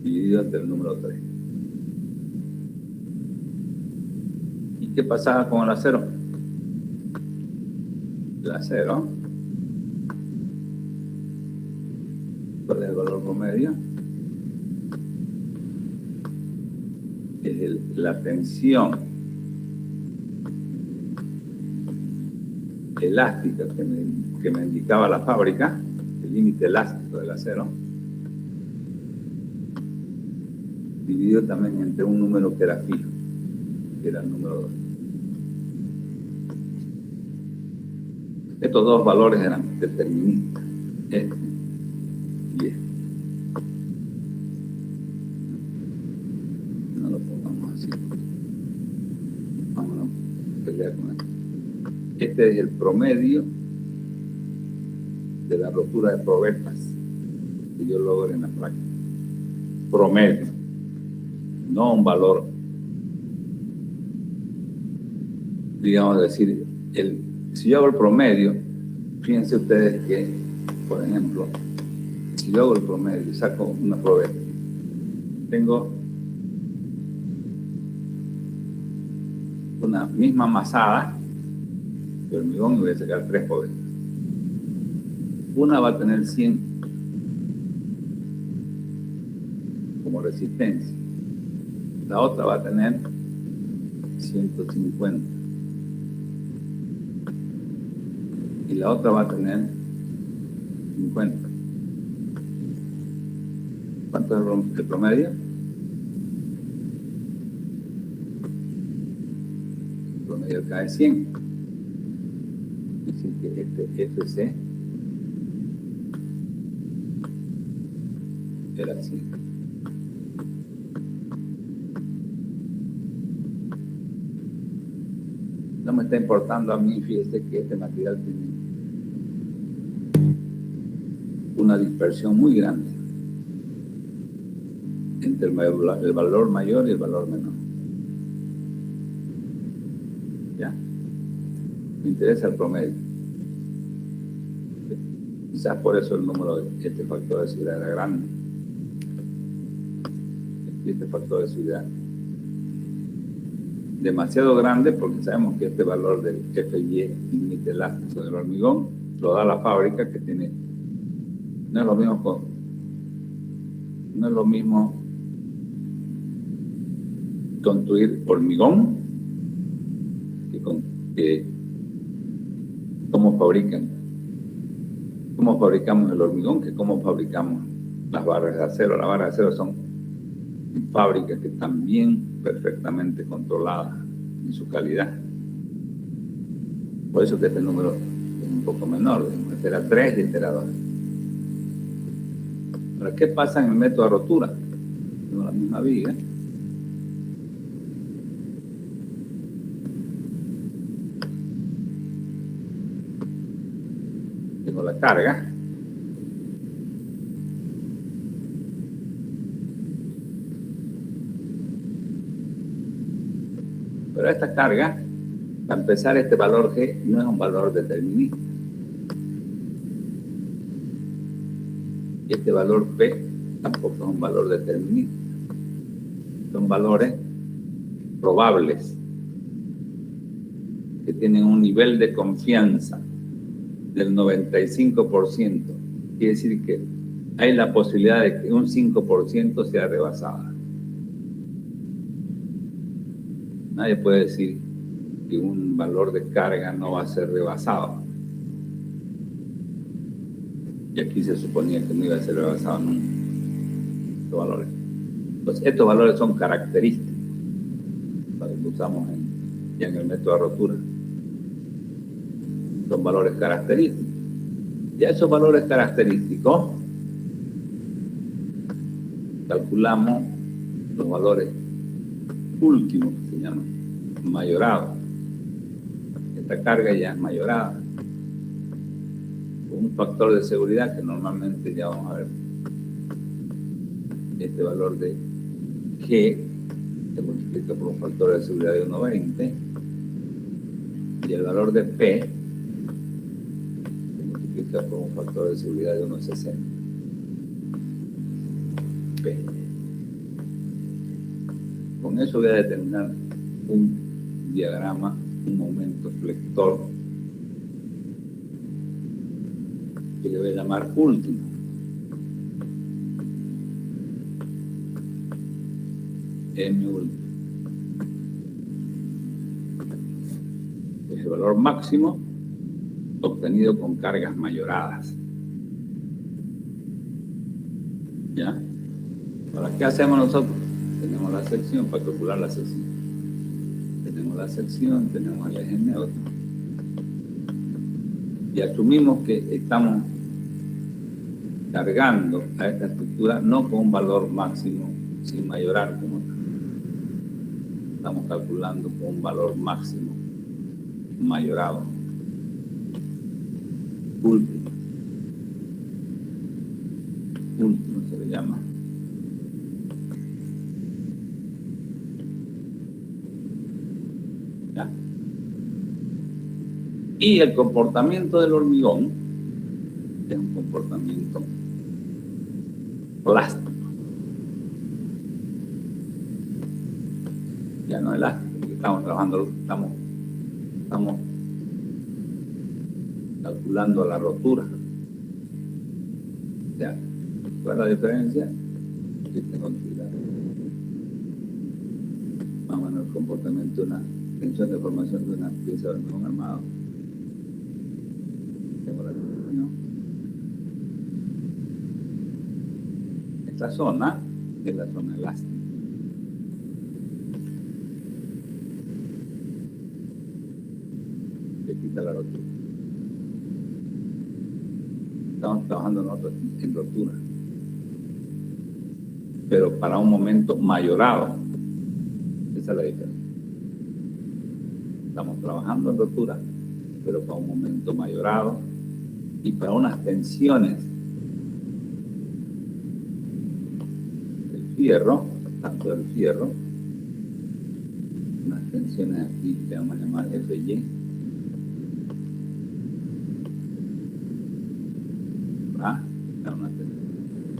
dividido entre el número 3. ¿Y qué pasaba con el acero? El acero, ¿cuál es el valor promedio? Es la tensión elástica que me indicaba la fábrica, el límite elástico del acero, dividido también entre un número que era fijo, que era el número 2. Estos dos valores eran deterministas, este y este. No lo pongamos así. Vámonos a pelear con esto. Este es el promedio de la rotura de probetas que yo logro en la práctica. Promedio, no un valor, digamos decir, si yo hago el promedio, fíjense ustedes que, por ejemplo, si yo hago el promedio y saco una probeta, tengo una misma masada de hormigón y voy a sacar 3 probetas. Una va a tener 100 como resistencia, la otra va a tener 150 y la otra va a tener 50. ¿Cuánto es el promedio? El promedio acá es 100. Es decir, que este FC era así. No me está importando a mí, fíjese que este material tiene una dispersión muy grande entre el valor mayor y el valor menor. ¿Ya? Me interesa el promedio. Quizás por eso el número de este factor de seguridad era grande. Este factor de seguridad demasiado grande, porque sabemos que este valor del FY límite elástico del hormigón lo da la fábrica, que tiene, no es lo mismo construir hormigón que cómo fabricamos el hormigón, que cómo fabricamos las barras de acero. Las barras de acero son fábricas que están bien perfectamente controladas en su calidad. Por eso que este número es un poco menor. Este era 3 y este era 2. Ahora, ¿qué pasa en el método de rotura? Tengo la misma viga. Tengo la carga. Pero esta carga, para empezar, este valor G no es un valor determinista. Y este valor P tampoco es un valor determinista. Son valores probables que tienen un nivel de confianza del 95%. Quiere decir que hay la posibilidad de que un 5% sea rebasada. Nadie puede decir que un valor de carga no va a ser rebasado. Y aquí se suponía que no iba a ser rebasado nunca. Estos valores. Entonces, estos valores son característicos, para que usamos ya en el método de rotura. Son valores característicos. Ya esos valores característicos, calculamos los valores últimos, que se llaman mayorados. Esta carga ya es mayorada con un factor de seguridad que normalmente ya vamos a ver. Este valor de G se multiplica por un factor de seguridad de 1,20 y el valor de P se multiplica por un factor de seguridad de 1,60. P. Con eso voy a determinar un diagrama, un momento flector, que le voy a llamar último. M último. Es el valor máximo obtenido con cargas mayoradas. ¿Ya? Ahora, ¿qué hacemos nosotros? Tenemos la sección para calcular la sección. Tenemos la sección, tenemos el eje neutro. y asumimos que estamos cargando a esta estructura no con un valor máximo sin mayorar como tal. Estamos calculando con un valor máximo mayorado. Último se le llama. ¿Ya? Y el comportamiento del hormigón es un comportamiento plástico. Ya no elástico, porque estamos trabajando, estamos calculando la rotura. Ya, ¿cuál es la diferencia? Esta cantidad. Vamos a ver el comportamiento de una tensión de formación de una pieza de hormigón armado. Tengo la definición. Esta zona es la zona elástica. Se quita la rotura. Estamos trabajando nosotros en rotura, pero para un momento mayorado. Esa es la diferencia. Estamos trabajando en rotura, pero para un momento mayorado y para unas tensiones del fierro, tanto del fierro, unas tensiones aquí que vamos a llamar FY.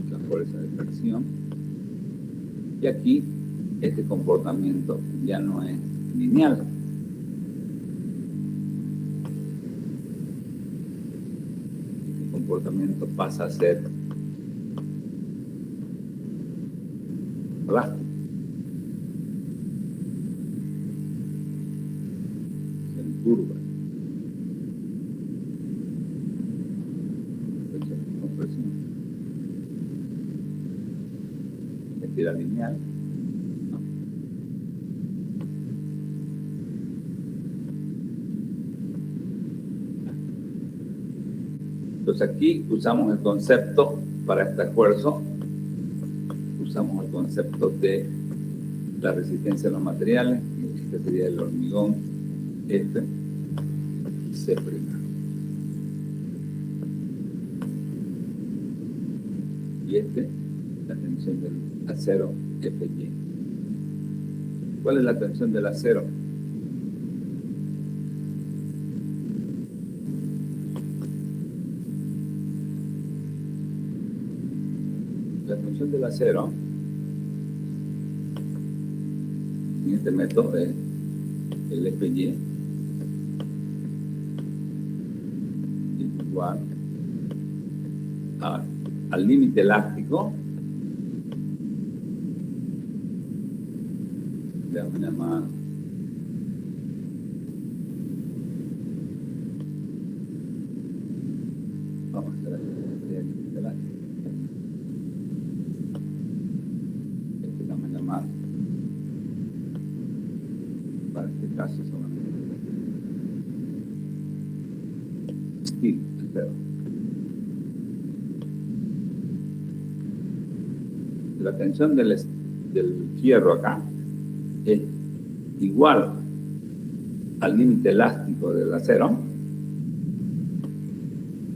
La fuerza de tracción, y aquí este comportamiento ya no es lineal, este comportamiento pasa a ser plástico, en curva. Era lineal, ¿no? Entonces aquí usamos el concepto para este esfuerzo, usamos el concepto de la resistencia a los materiales, este sería el hormigón F y C'. Y la tensión del acero FY. ¿Cuál es la tensión del acero? La tensión del acero en este método es el FY igual al límite elástico, le vamos a llamar límite elástico. Este le vamos a llamar, para este caso solamente, steel, entero. La tensión del fierro acá es igual al límite elástico del acero,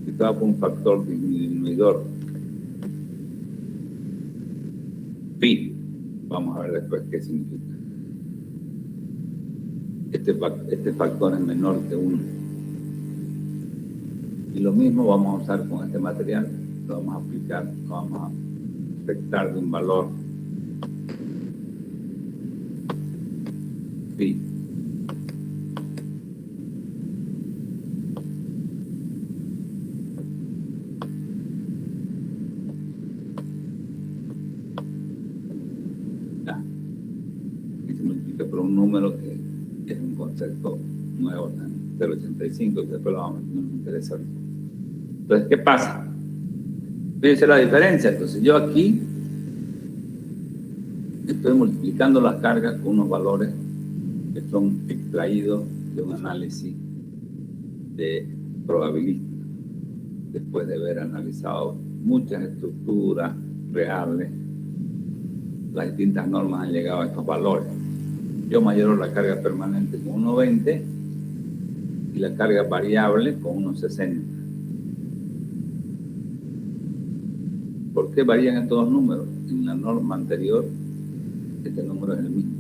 que estaba por un factor disminuidor pi. Vamos a ver después qué significa. Este factor es menor que 1. Y lo mismo vamos a usar con este material, lo vamos a aplicar, lo vamos a afectar de un valor pi. Ya. Y se multiplica por un número que es un concepto nuevo, 0.85, que después lo vamos a ver, no nos interesa. Entonces, ¿qué pasa? Fíjense la diferencia. Entonces, yo aquí estoy multiplicando las cargas con unos valores que son extraídos de un análisis de probabilística. después de haber analizado muchas estructuras reales, las distintas normas han llegado a estos valores. Yo mayoro la carga permanente con 1,20 y la carga variable con 1,60. ¿Por qué varían estos dos números? En la norma anterior, este número es el mismo,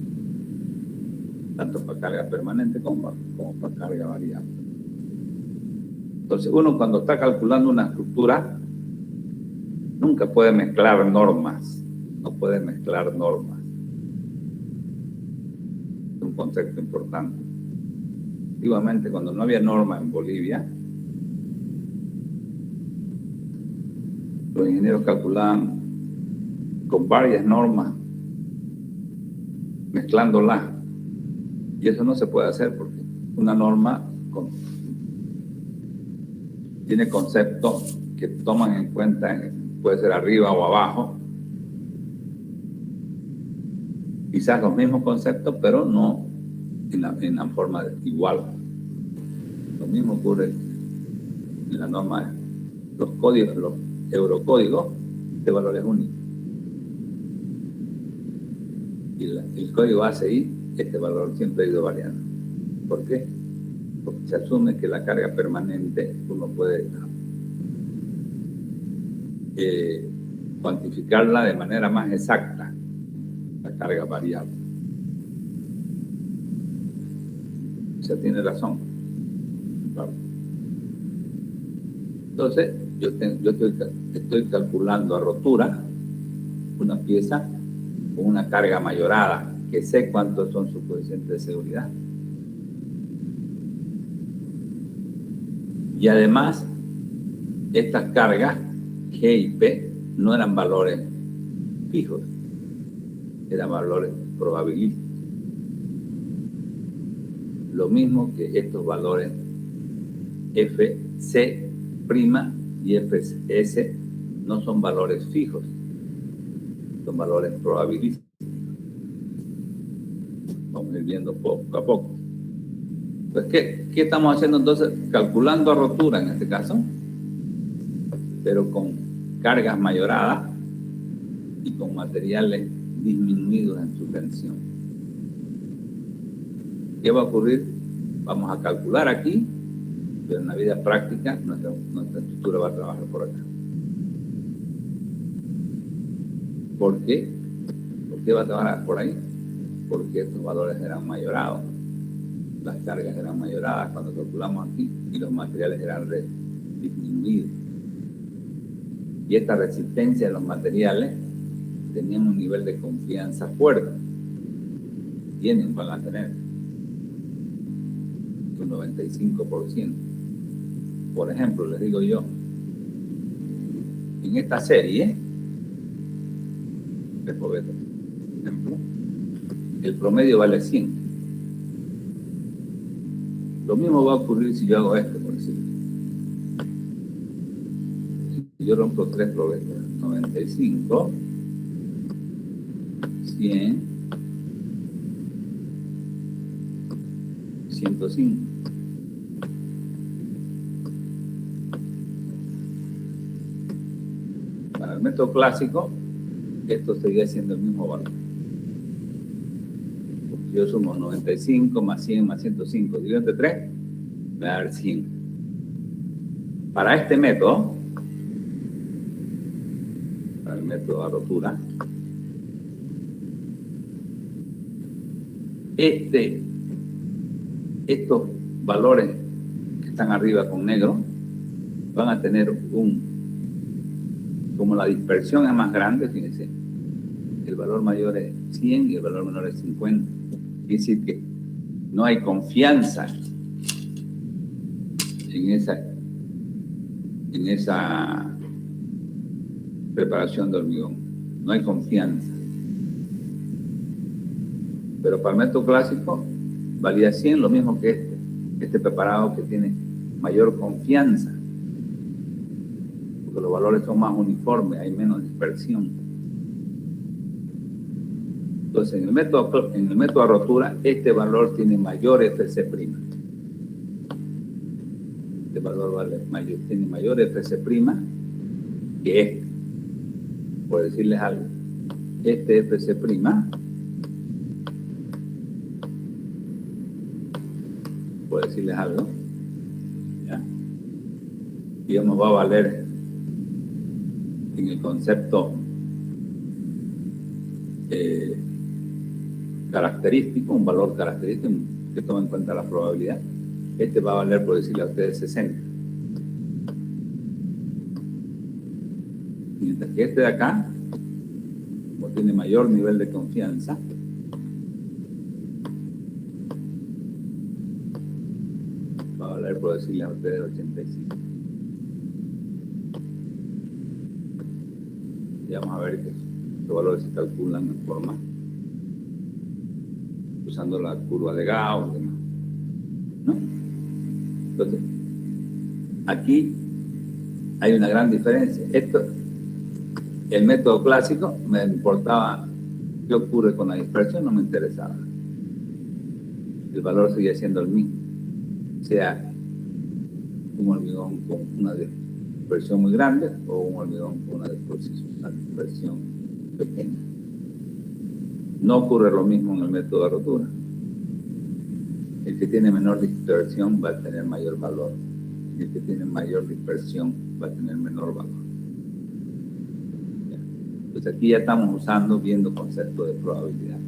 tanto para carga permanente como para carga variable. Entonces, uno cuando está calculando una estructura, nunca puede mezclar normas, no puede mezclar normas. Es un concepto importante. Antiguamente, cuando no había norma en Bolivia, los ingenieros calculaban con varias normas, mezclándolas. Y eso no se puede hacer porque una norma tiene conceptos que toman en cuenta, puede ser arriba o abajo, quizás los mismos conceptos, pero no en la forma igual. Lo mismo ocurre en la norma, los códigos, los eurocódigos, este valor es único. Y el código ACI, este valor siempre ha ido variando. ¿Por qué? Porque se asume que la carga permanente uno puede cuantificarla de manera más exacta, la carga variable. O sea, tiene razón. Claro. Entonces, yo estoy calculando a rotura una pieza con una carga mayorada, que sé cuántos son sus coeficientes de seguridad. Y además, estas cargas G y P no eran valores fijos, eran valores probabilísticos. Lo mismo que estos valores FC' y Fs no son valores fijos, son valores probabilísticos. Vamos a ir viendo poco a poco. Pues, ¿qué estamos haciendo entonces? Calculando a rotura en este caso, pero con cargas mayoradas y con materiales disminuidos en su tensión. ¿Qué va a ocurrir? Vamos a calcular aquí, pero en la vida práctica nuestra estructura va a trabajar por acá. ¿Por qué? ¿Por qué va a trabajar por ahí? Porque estos valores eran mayorados, las cargas eran mayoradas cuando calculamos aquí y los materiales eran disminuidos. Y esta resistencia de los materiales tenían un nivel de confianza fuerte. Van a tener un 95%. Por ejemplo, les digo yo, en esta serie, por ejemplo, el promedio vale 100. Lo mismo va a ocurrir si yo hago esto, por decirlo. Si yo rompo 3 probetas, 95, 100, 105. Para el método clásico, esto seguía siendo el mismo valor. Porque yo sumo 95 más 100 más 105, dividido entre 3, me va a dar 100. Para este método, para el método de rotura, estos valores que están arriba con negro van a tener como la dispersión es más grande, fíjense, el valor mayor es 100 y el valor menor es 50. Quiere decir que no hay confianza en esa preparación de hormigón. No hay confianza. Pero para el método clásico valía 100, lo mismo que este preparado que tiene mayor confianza, porque los valores son más uniformes, hay menos dispersión. Entonces, en el método de rotura, este valor tiene mayor FC'. Este valor vale mayor, tiene mayor FC' que este. Por decirles algo, este FC', por decirles algo, ¿ya? Digamos, va a valer en el concepto característico, un valor característico que toma en cuenta la probabilidad. Este va a valer, por decirle a ustedes, 60. Mientras que este de acá, como tiene mayor nivel de confianza, va a valer, por decirle a ustedes, 85. Y vamos a ver que estos valores se calculan en forma usando la curva de Gauss, ¿no? Entonces, aquí hay una gran diferencia. El método clásico me importaba qué ocurre con la dispersión, no me interesaba. El valor seguía siendo el mismo, sea un hormigón con una dispersión muy grande o un hormigón con una dispersión pequeña. No ocurre lo mismo en el método de rotura. El que tiene menor dispersión va a tener mayor valor. Y el que tiene mayor dispersión va a tener menor valor. Entonces aquí ya estamos viendo conceptos de probabilidad.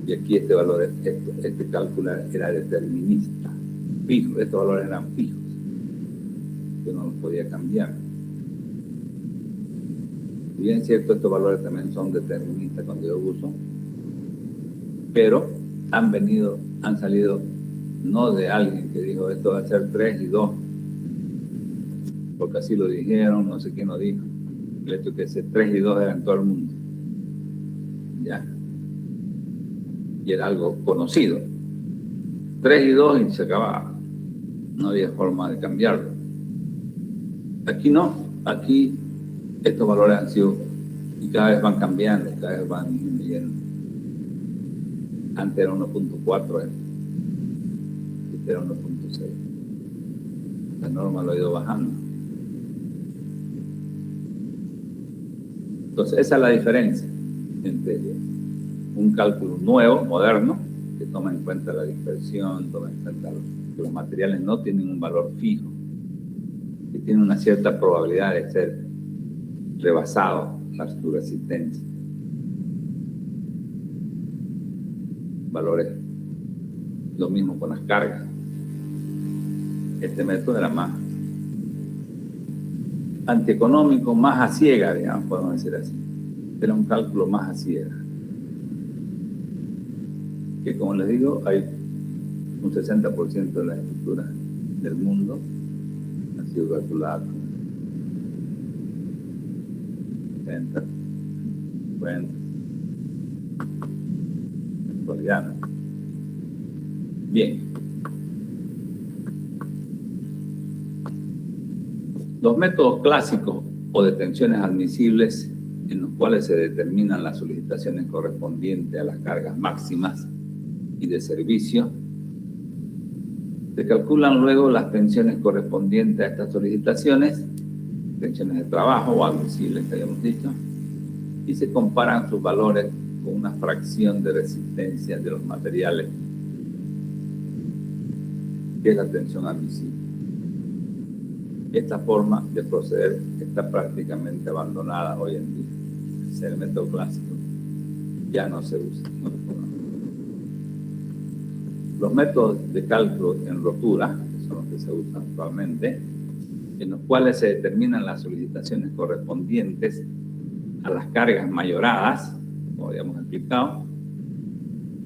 Y aquí este valor, este cálculo era determinista, fijo. Estos valores eran fijos. Yo no los podía cambiar. Si bien es cierto, estos valores también son deterministas cuando yo uso, pero han salido no de alguien que dijo esto va a ser 3 y 2, porque así lo dijeron, no sé quién lo dijo. El hecho que ese 3 y 2 era en todo el mundo. Ya. Y era algo conocido. 3 y 2 y se acababa. No había forma de cambiarlo. Aquí no. Aquí estos valores han sido, y cada vez van cambiando, cada vez van disminuyendo. Antes era 1.4, este era 1.6. La norma lo ha ido bajando. Entonces, esa es la diferencia entre un cálculo nuevo, moderno, que toma en cuenta la dispersión, toma en cuenta que los materiales no tienen un valor fijo, que tienen una cierta probabilidad de ser rebasado su resistencia. Valores, lo mismo con las cargas. Este método era más antieconómico, más a ciega, digamos, podemos decir así. Era un cálculo más a ciega. Que como les digo, hay un 60% de las estructuras del mundo han sido calculadas con 60, 50, actualidad, ¿no? Bien. Los métodos clásicos o de tensiones admisibles en los cuales se determinan las solicitaciones correspondientes a las cargas máximas y de servicio, se calculan luego las tensiones correspondientes a estas solicitaciones, tensiones de trabajo o admisibles que habíamos dicho, y se comparan sus valores con una fracción de resistencia de los materiales, que es la tensión admisible. Esta forma de proceder está prácticamente abandonada hoy en día. Es el método clásico. Ya no se usa. Los métodos de cálculo en rotura, que son los que se usan actualmente, en los cuales se determinan las solicitaciones correspondientes a las cargas mayoradas, como habíamos explicado,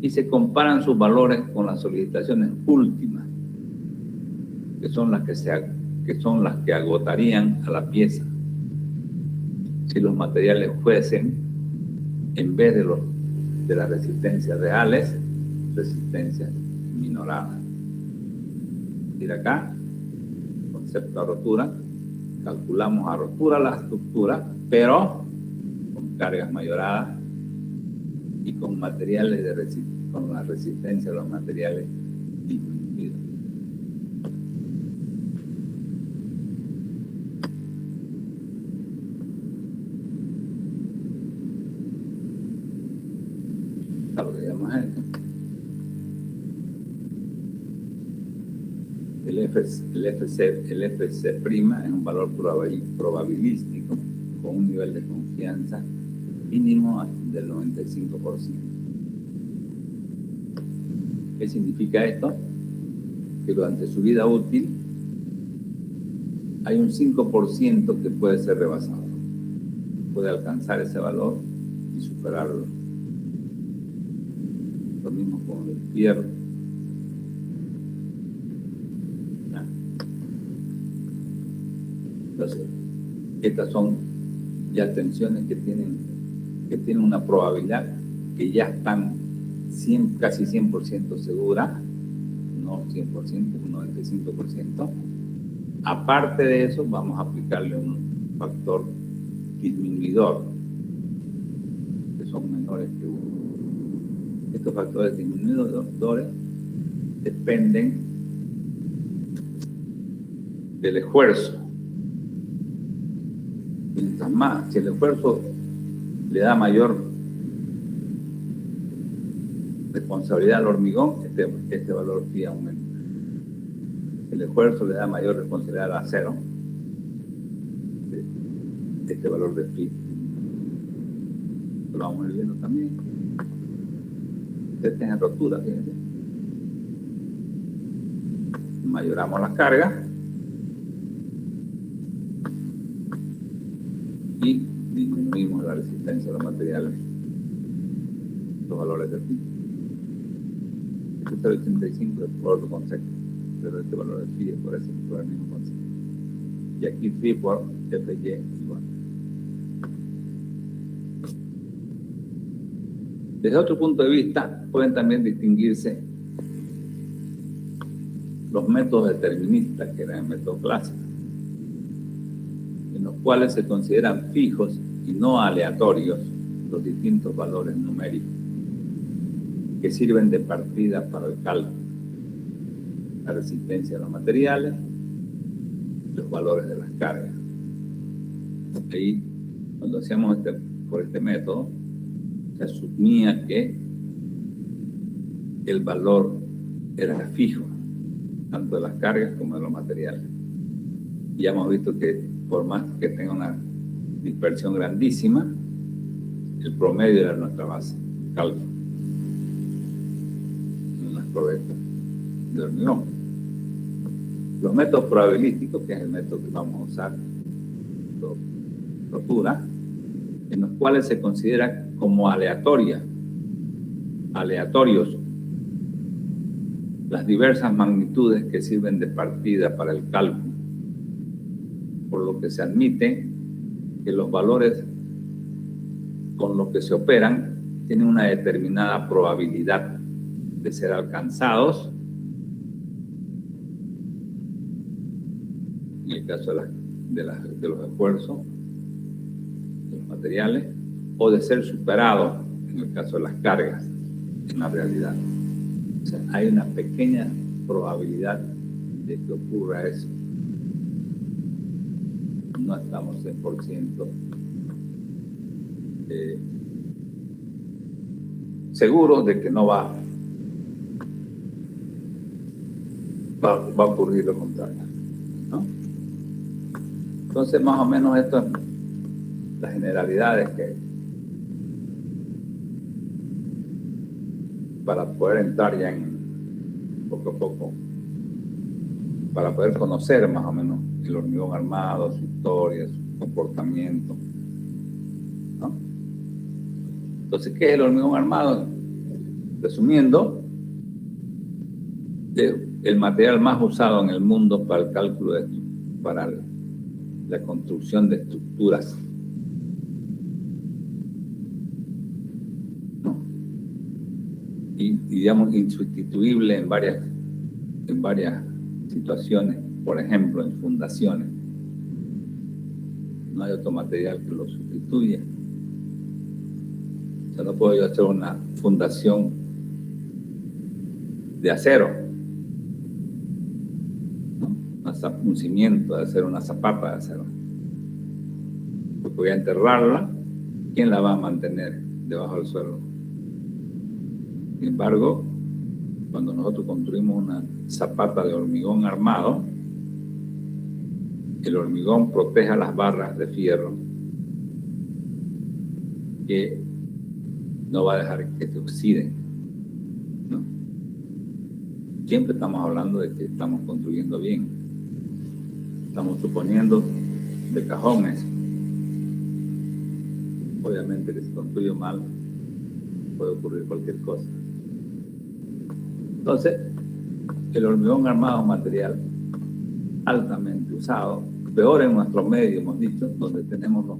y se comparan sus valores con las solicitaciones últimas, que son las que agotarían a la pieza si los materiales fuesen, en vez de las resistencias reales, resistencias minoradas. Y de acá, concepto a rotura, calculamos a rotura la estructura, pero con cargas mayoradas y con materiales con la resistencia de los materiales disminuidos. a lo que llamamos esto. El FC' es un valor probabilístico con un nivel de confianza mínimo del 95%. ¿Qué significa esto? Que durante su vida útil hay un 5% que puede ser rebasado. Puede alcanzar ese valor y superarlo. Lo mismo con el fierro. Entonces, estas son ya tensiones que tienen una probabilidad que ya están casi 100% seguras, no 100%, un 95%. Aparte de eso, vamos a aplicarle un factor disminuidor, que son menores que 1. Estos factores disminuidores dependen del esfuerzo. Mientras más, si el esfuerzo le da mayor responsabilidad al hormigón, este valor phi aumenta. El esfuerzo le da mayor responsabilidad al acero, este valor de phi lo vamos a ir viendo también. Ustedes tienen rotura, fíjense. Mayoramos la carga y disminuimos la resistencia de los materiales, los valores de phi. Este 85 es por otro concepto, pero este valor de phi es por el mismo concepto. Y aquí phi por Fy igual. Desde otro punto de vista, pueden también distinguirse los métodos deterministas, que eran el método clásico, en los cuales se consideran fijos y no aleatorios los distintos valores numéricos que sirven de partida para el cálculo, la resistencia de los materiales, los valores de las cargas. Ahí, cuando hacíamos por este método, se asumía que el valor era fijo, tanto de las cargas como de los materiales. Y ya hemos visto que por más que tenga una dispersión grandísima, el promedio era nuestra base, cálculo. No es provecho de hormigón. Los métodos probabilísticos, que es el método que vamos a usar, rotura, en los cuales se considera como aleatorios las diversas magnitudes que sirven de partida para el cálculo, por lo que se admite que los valores con los que se operan tienen una determinada probabilidad de ser alcanzados, en el caso de los esfuerzos, de los materiales, o de ser superados, en el caso de las cargas, en la realidad. O sea, hay una pequeña probabilidad de que ocurra eso. No estamos 100% seguros de que no va a ocurrir lo contrario, ¿no? Entonces, más o menos esto es las generalidades que para poder entrar ya en poco a poco, para poder conocer más o menos el hormigón armado, su historia, su comportamiento, ¿no? Entonces, ¿qué es el hormigón armado? Resumiendo, es el material más usado en el mundo para el cálculo para la construcción de estructuras, ¿no? Y digamos insustituible en varias situaciones, por ejemplo en fundaciones. No hay otro material que lo sustituya. O sea, no puedo yo hacer una fundación de acero, ¿no? Un cimiento de acero, una zapata de acero. Porque voy a enterrarla, ¿quién la va a mantener debajo del suelo? Sin embargo, cuando nosotros construimos una zapata de hormigón armado, el hormigón protege las barras de fierro que no va a dejar que se oxiden, ¿no? Siempre estamos hablando de que estamos construyendo bien. Estamos suponiendo de cajones. Obviamente que si construyo mal, puede ocurrir cualquier cosa. Entonces, el hormigón armado es un material altamente usado, peor en nuestro medio, hemos dicho, donde tenemos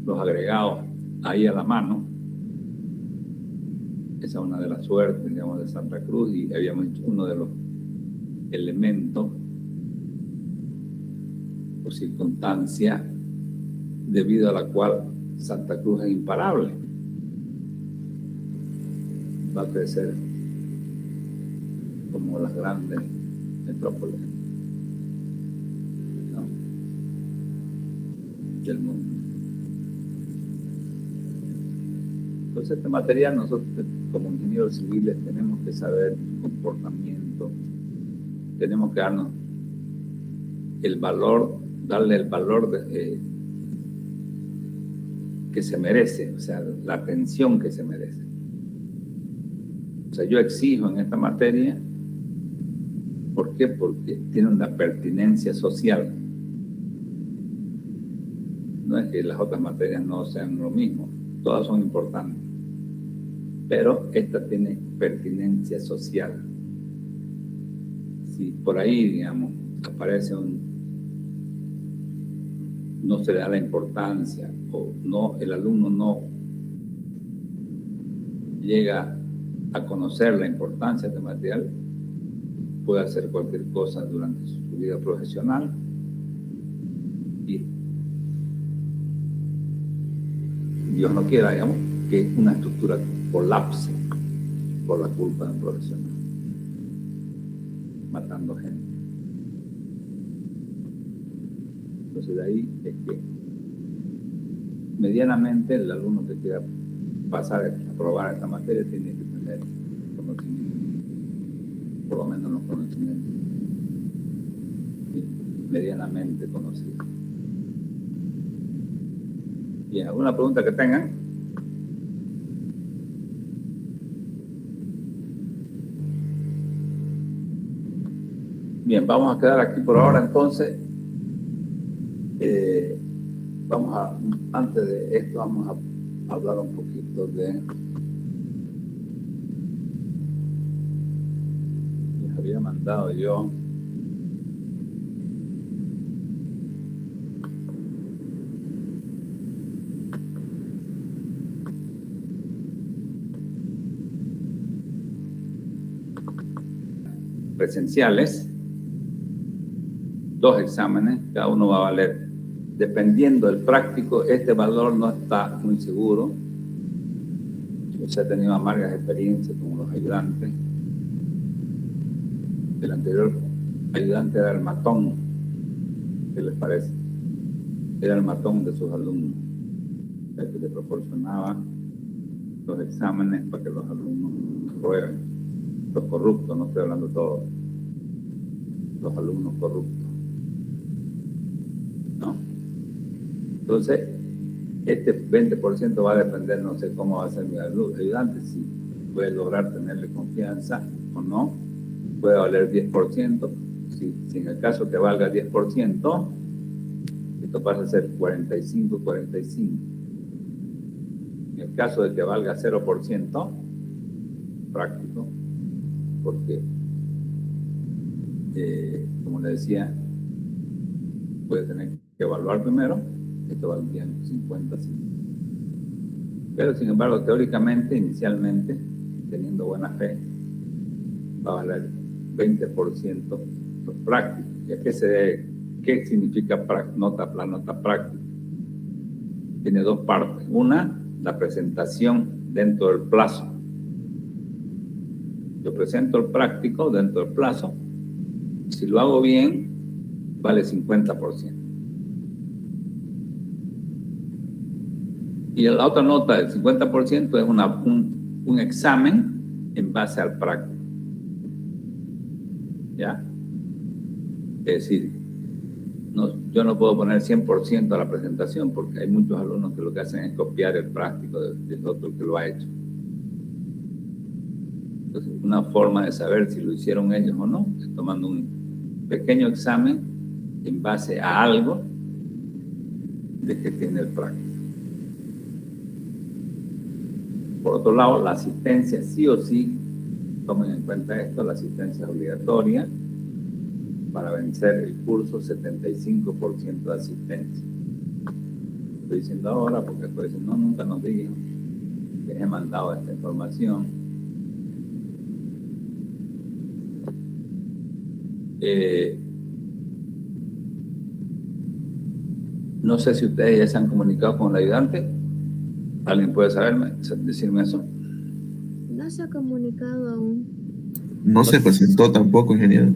los agregados ahí a la mano. Esa es una de las suertes, digamos, de Santa Cruz, y habíamos dicho uno de los elementos o circunstancias debido a la cual Santa Cruz es imparable. Va a crecer como las grandes metrópoles, ¿no?, del mundo. Entonces, este material nosotros como ingenieros civiles tenemos que saber su comportamiento, tenemos que darnos el valor, darle el valor que se merece, o sea, la atención que se merece. O sea, yo exijo en esta materia, ¿por qué? Porque tiene una pertinencia social. No es que las otras materias no sean lo mismo, todas son importantes, pero esta tiene pertinencia social. Si por ahí, digamos, aparece no se le da la importancia, o no, el alumno no llega a conocer la importancia de este material, puede hacer cualquier cosa durante su vida profesional y Dios no quiera, digamos, que una estructura colapse por la culpa de un profesional, matando gente. Entonces, de ahí es que medianamente el alumno que quiera pasar a aprobar esta materia tiene que tener conocimiento, por lo menos los conocimientos medianamente conocidos. Bien, ¿alguna pregunta que tengan? Bien, vamos a quedar aquí por ahora entonces. Antes de esto vamos a hablar un poquito de... Les había mandado yo presenciales, 2 exámenes, cada uno va a valer, dependiendo del práctico, este valor no está muy seguro. Yo he tenido amargas experiencias con los ayudantes. El anterior ayudante era el matón, ¿qué les parece? Era el matón de sus alumnos, el que le proporcionaba los exámenes para que los alumnos prueben. Los corruptos, no estoy hablando de todos, los alumnos corruptos, ¿no? Entonces, este 20% va a depender, no sé cómo va a ser mi ayudante, si puede lograr tenerle confianza o no. Puede valer 10%, si en el caso que valga 10%, esto pasa a ser 45-45. En el caso de que valga 0%, práctico, porque, como le decía, puede tener que evaluar primero, esto valdría 50-50. Pero, sin embargo, teóricamente, inicialmente, teniendo buena fe, va a valer 20% práctico. ¿Y a qué significa la nota práctica? Tiene 2 partes. Una, la presentación dentro del plazo. Yo presento el práctico dentro del plazo. Si lo hago bien, vale 50%. Y la otra nota del 50% es un examen en base al práctico. ¿Ya? Es decir, yo no puedo poner 100% a la presentación porque hay muchos alumnos que lo que hacen es copiar el práctico del otro que lo ha hecho. Entonces, una forma de saber si lo hicieron ellos o no es tomando un pequeño examen en base a algo de que tiene el práctico. Por otro lado, la asistencia sí o sí, tomen en cuenta esto, la asistencia es obligatoria. Para vencer el curso, 75% de asistencia. Estoy diciendo ahora porque después dicen, no, nunca nos digan que les he mandado esta información. No sé si ustedes ya se han comunicado con el ayudante. ¿Alguien puede decirme eso? No se ha comunicado aún. No se presentó tampoco, ingeniero.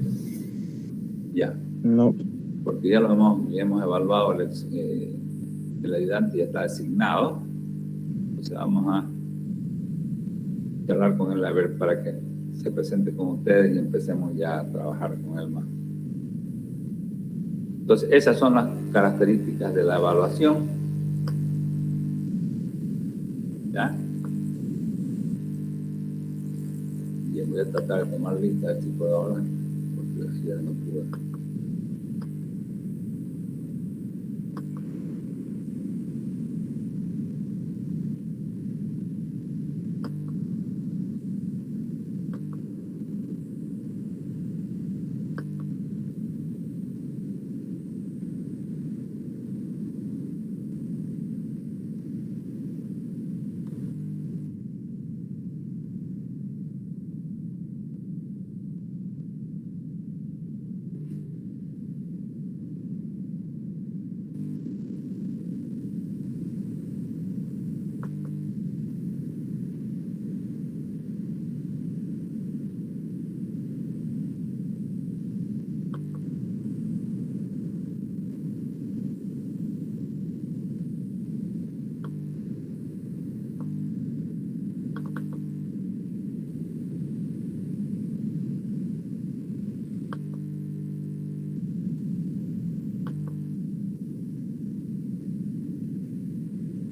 Ya. No. Porque ya hemos evaluado, el ayudante ya está designado. Entonces vamos a hablar con él a ver para que se presente con ustedes y empecemos ya a trabajar con él más. Entonces, esas son las características de la evaluación. ¿Ya? Bien, voy a tratar de tomar lista de tipo de ahora, porque ayer no pude.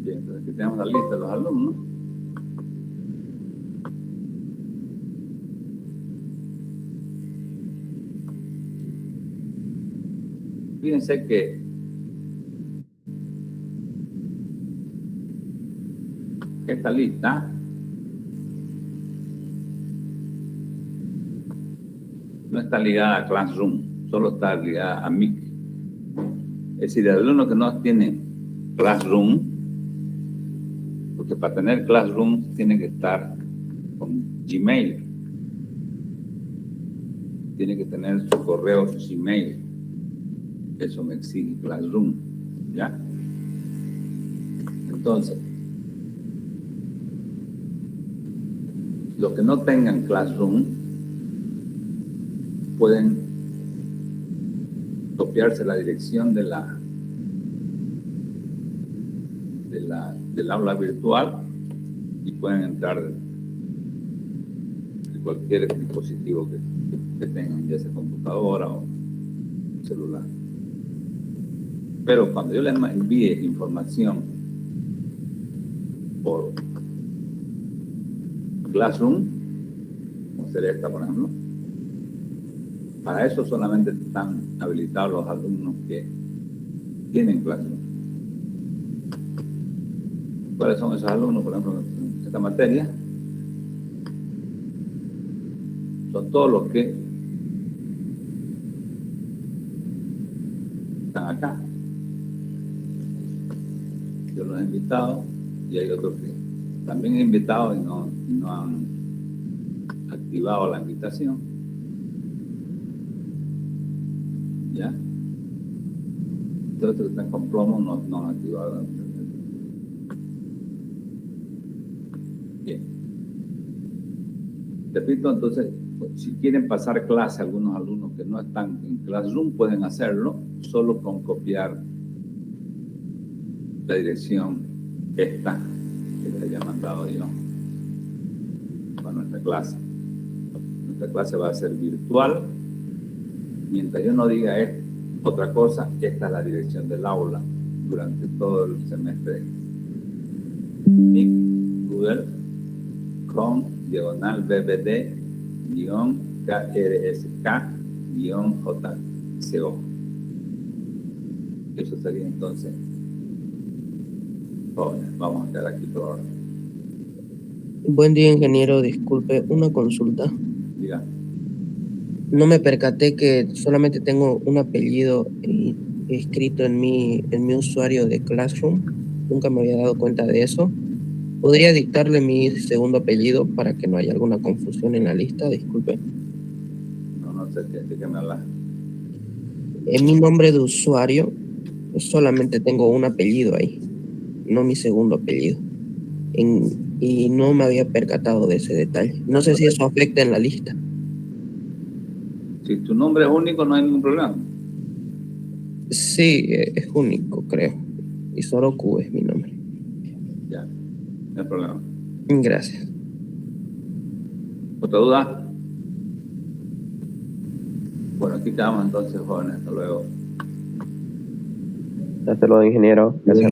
Bien, entonces aquí tenemos la lista de los alumnos. Fíjense que esta lista no está ligada a Classroom, solo está ligada a MIC. Es decir, el alumno que no tiene Classroom, porque para tener Classroom tiene que estar con Gmail, tiene que tener su correo Gmail, eso me exige Classroom, ¿ya? Entonces, los que no tengan Classroom pueden copiarse la dirección del aula virtual y pueden entrar de cualquier dispositivo que tengan, ya sea computadora o celular. Pero cuando yo les envíe información por Classroom, como sería esta, por ejemplo, para eso solamente están habilitados los alumnos que tienen Classroom. ¿Cuáles son esos alumnos, por ejemplo, en esta materia? Son todos los que están acá. Yo los he invitado y hay otros que también he invitado y no han activado la invitación. ¿Ya? Entonces, los que están con plomo no han activado la invitación. Bien. Repito, entonces, si quieren pasar clase, algunos alumnos que no están en Classroom pueden hacerlo solo con copiar la dirección esta que les haya mandado yo. para nuestra clase. Nuestra clase va a ser virtual. Mientras yo no diga otra cosa, esta es la dirección del aula durante todo el semestre. Google.com/BBD-KRSK-JCO. Eso sería entonces. Jóvenes, vamos a quedar aquí por ahora. Buen día, ingeniero. Disculpe, una consulta. Diga. No me percaté que solamente tengo un apellido escrito en mi usuario de Classroom. Nunca me había dado cuenta de eso. ¿Podría dictarle mi segundo apellido para que no haya alguna confusión en la lista? Disculpe. No sé de qué me hablas. En mi nombre de usuario solamente tengo un apellido ahí, no mi segundo apellido. Y no me había percatado de ese detalle. No sé si eso afecta en la lista. Si tu nombre es único, no hay ningún problema. Sí, es único, creo. Y Soroku es mi nombre. Ya, no hay problema. Gracias. ¿Otra duda? Bueno, aquí quedamos entonces, jóvenes. Hasta luego. Hasta luego, ingeniero. Gracias.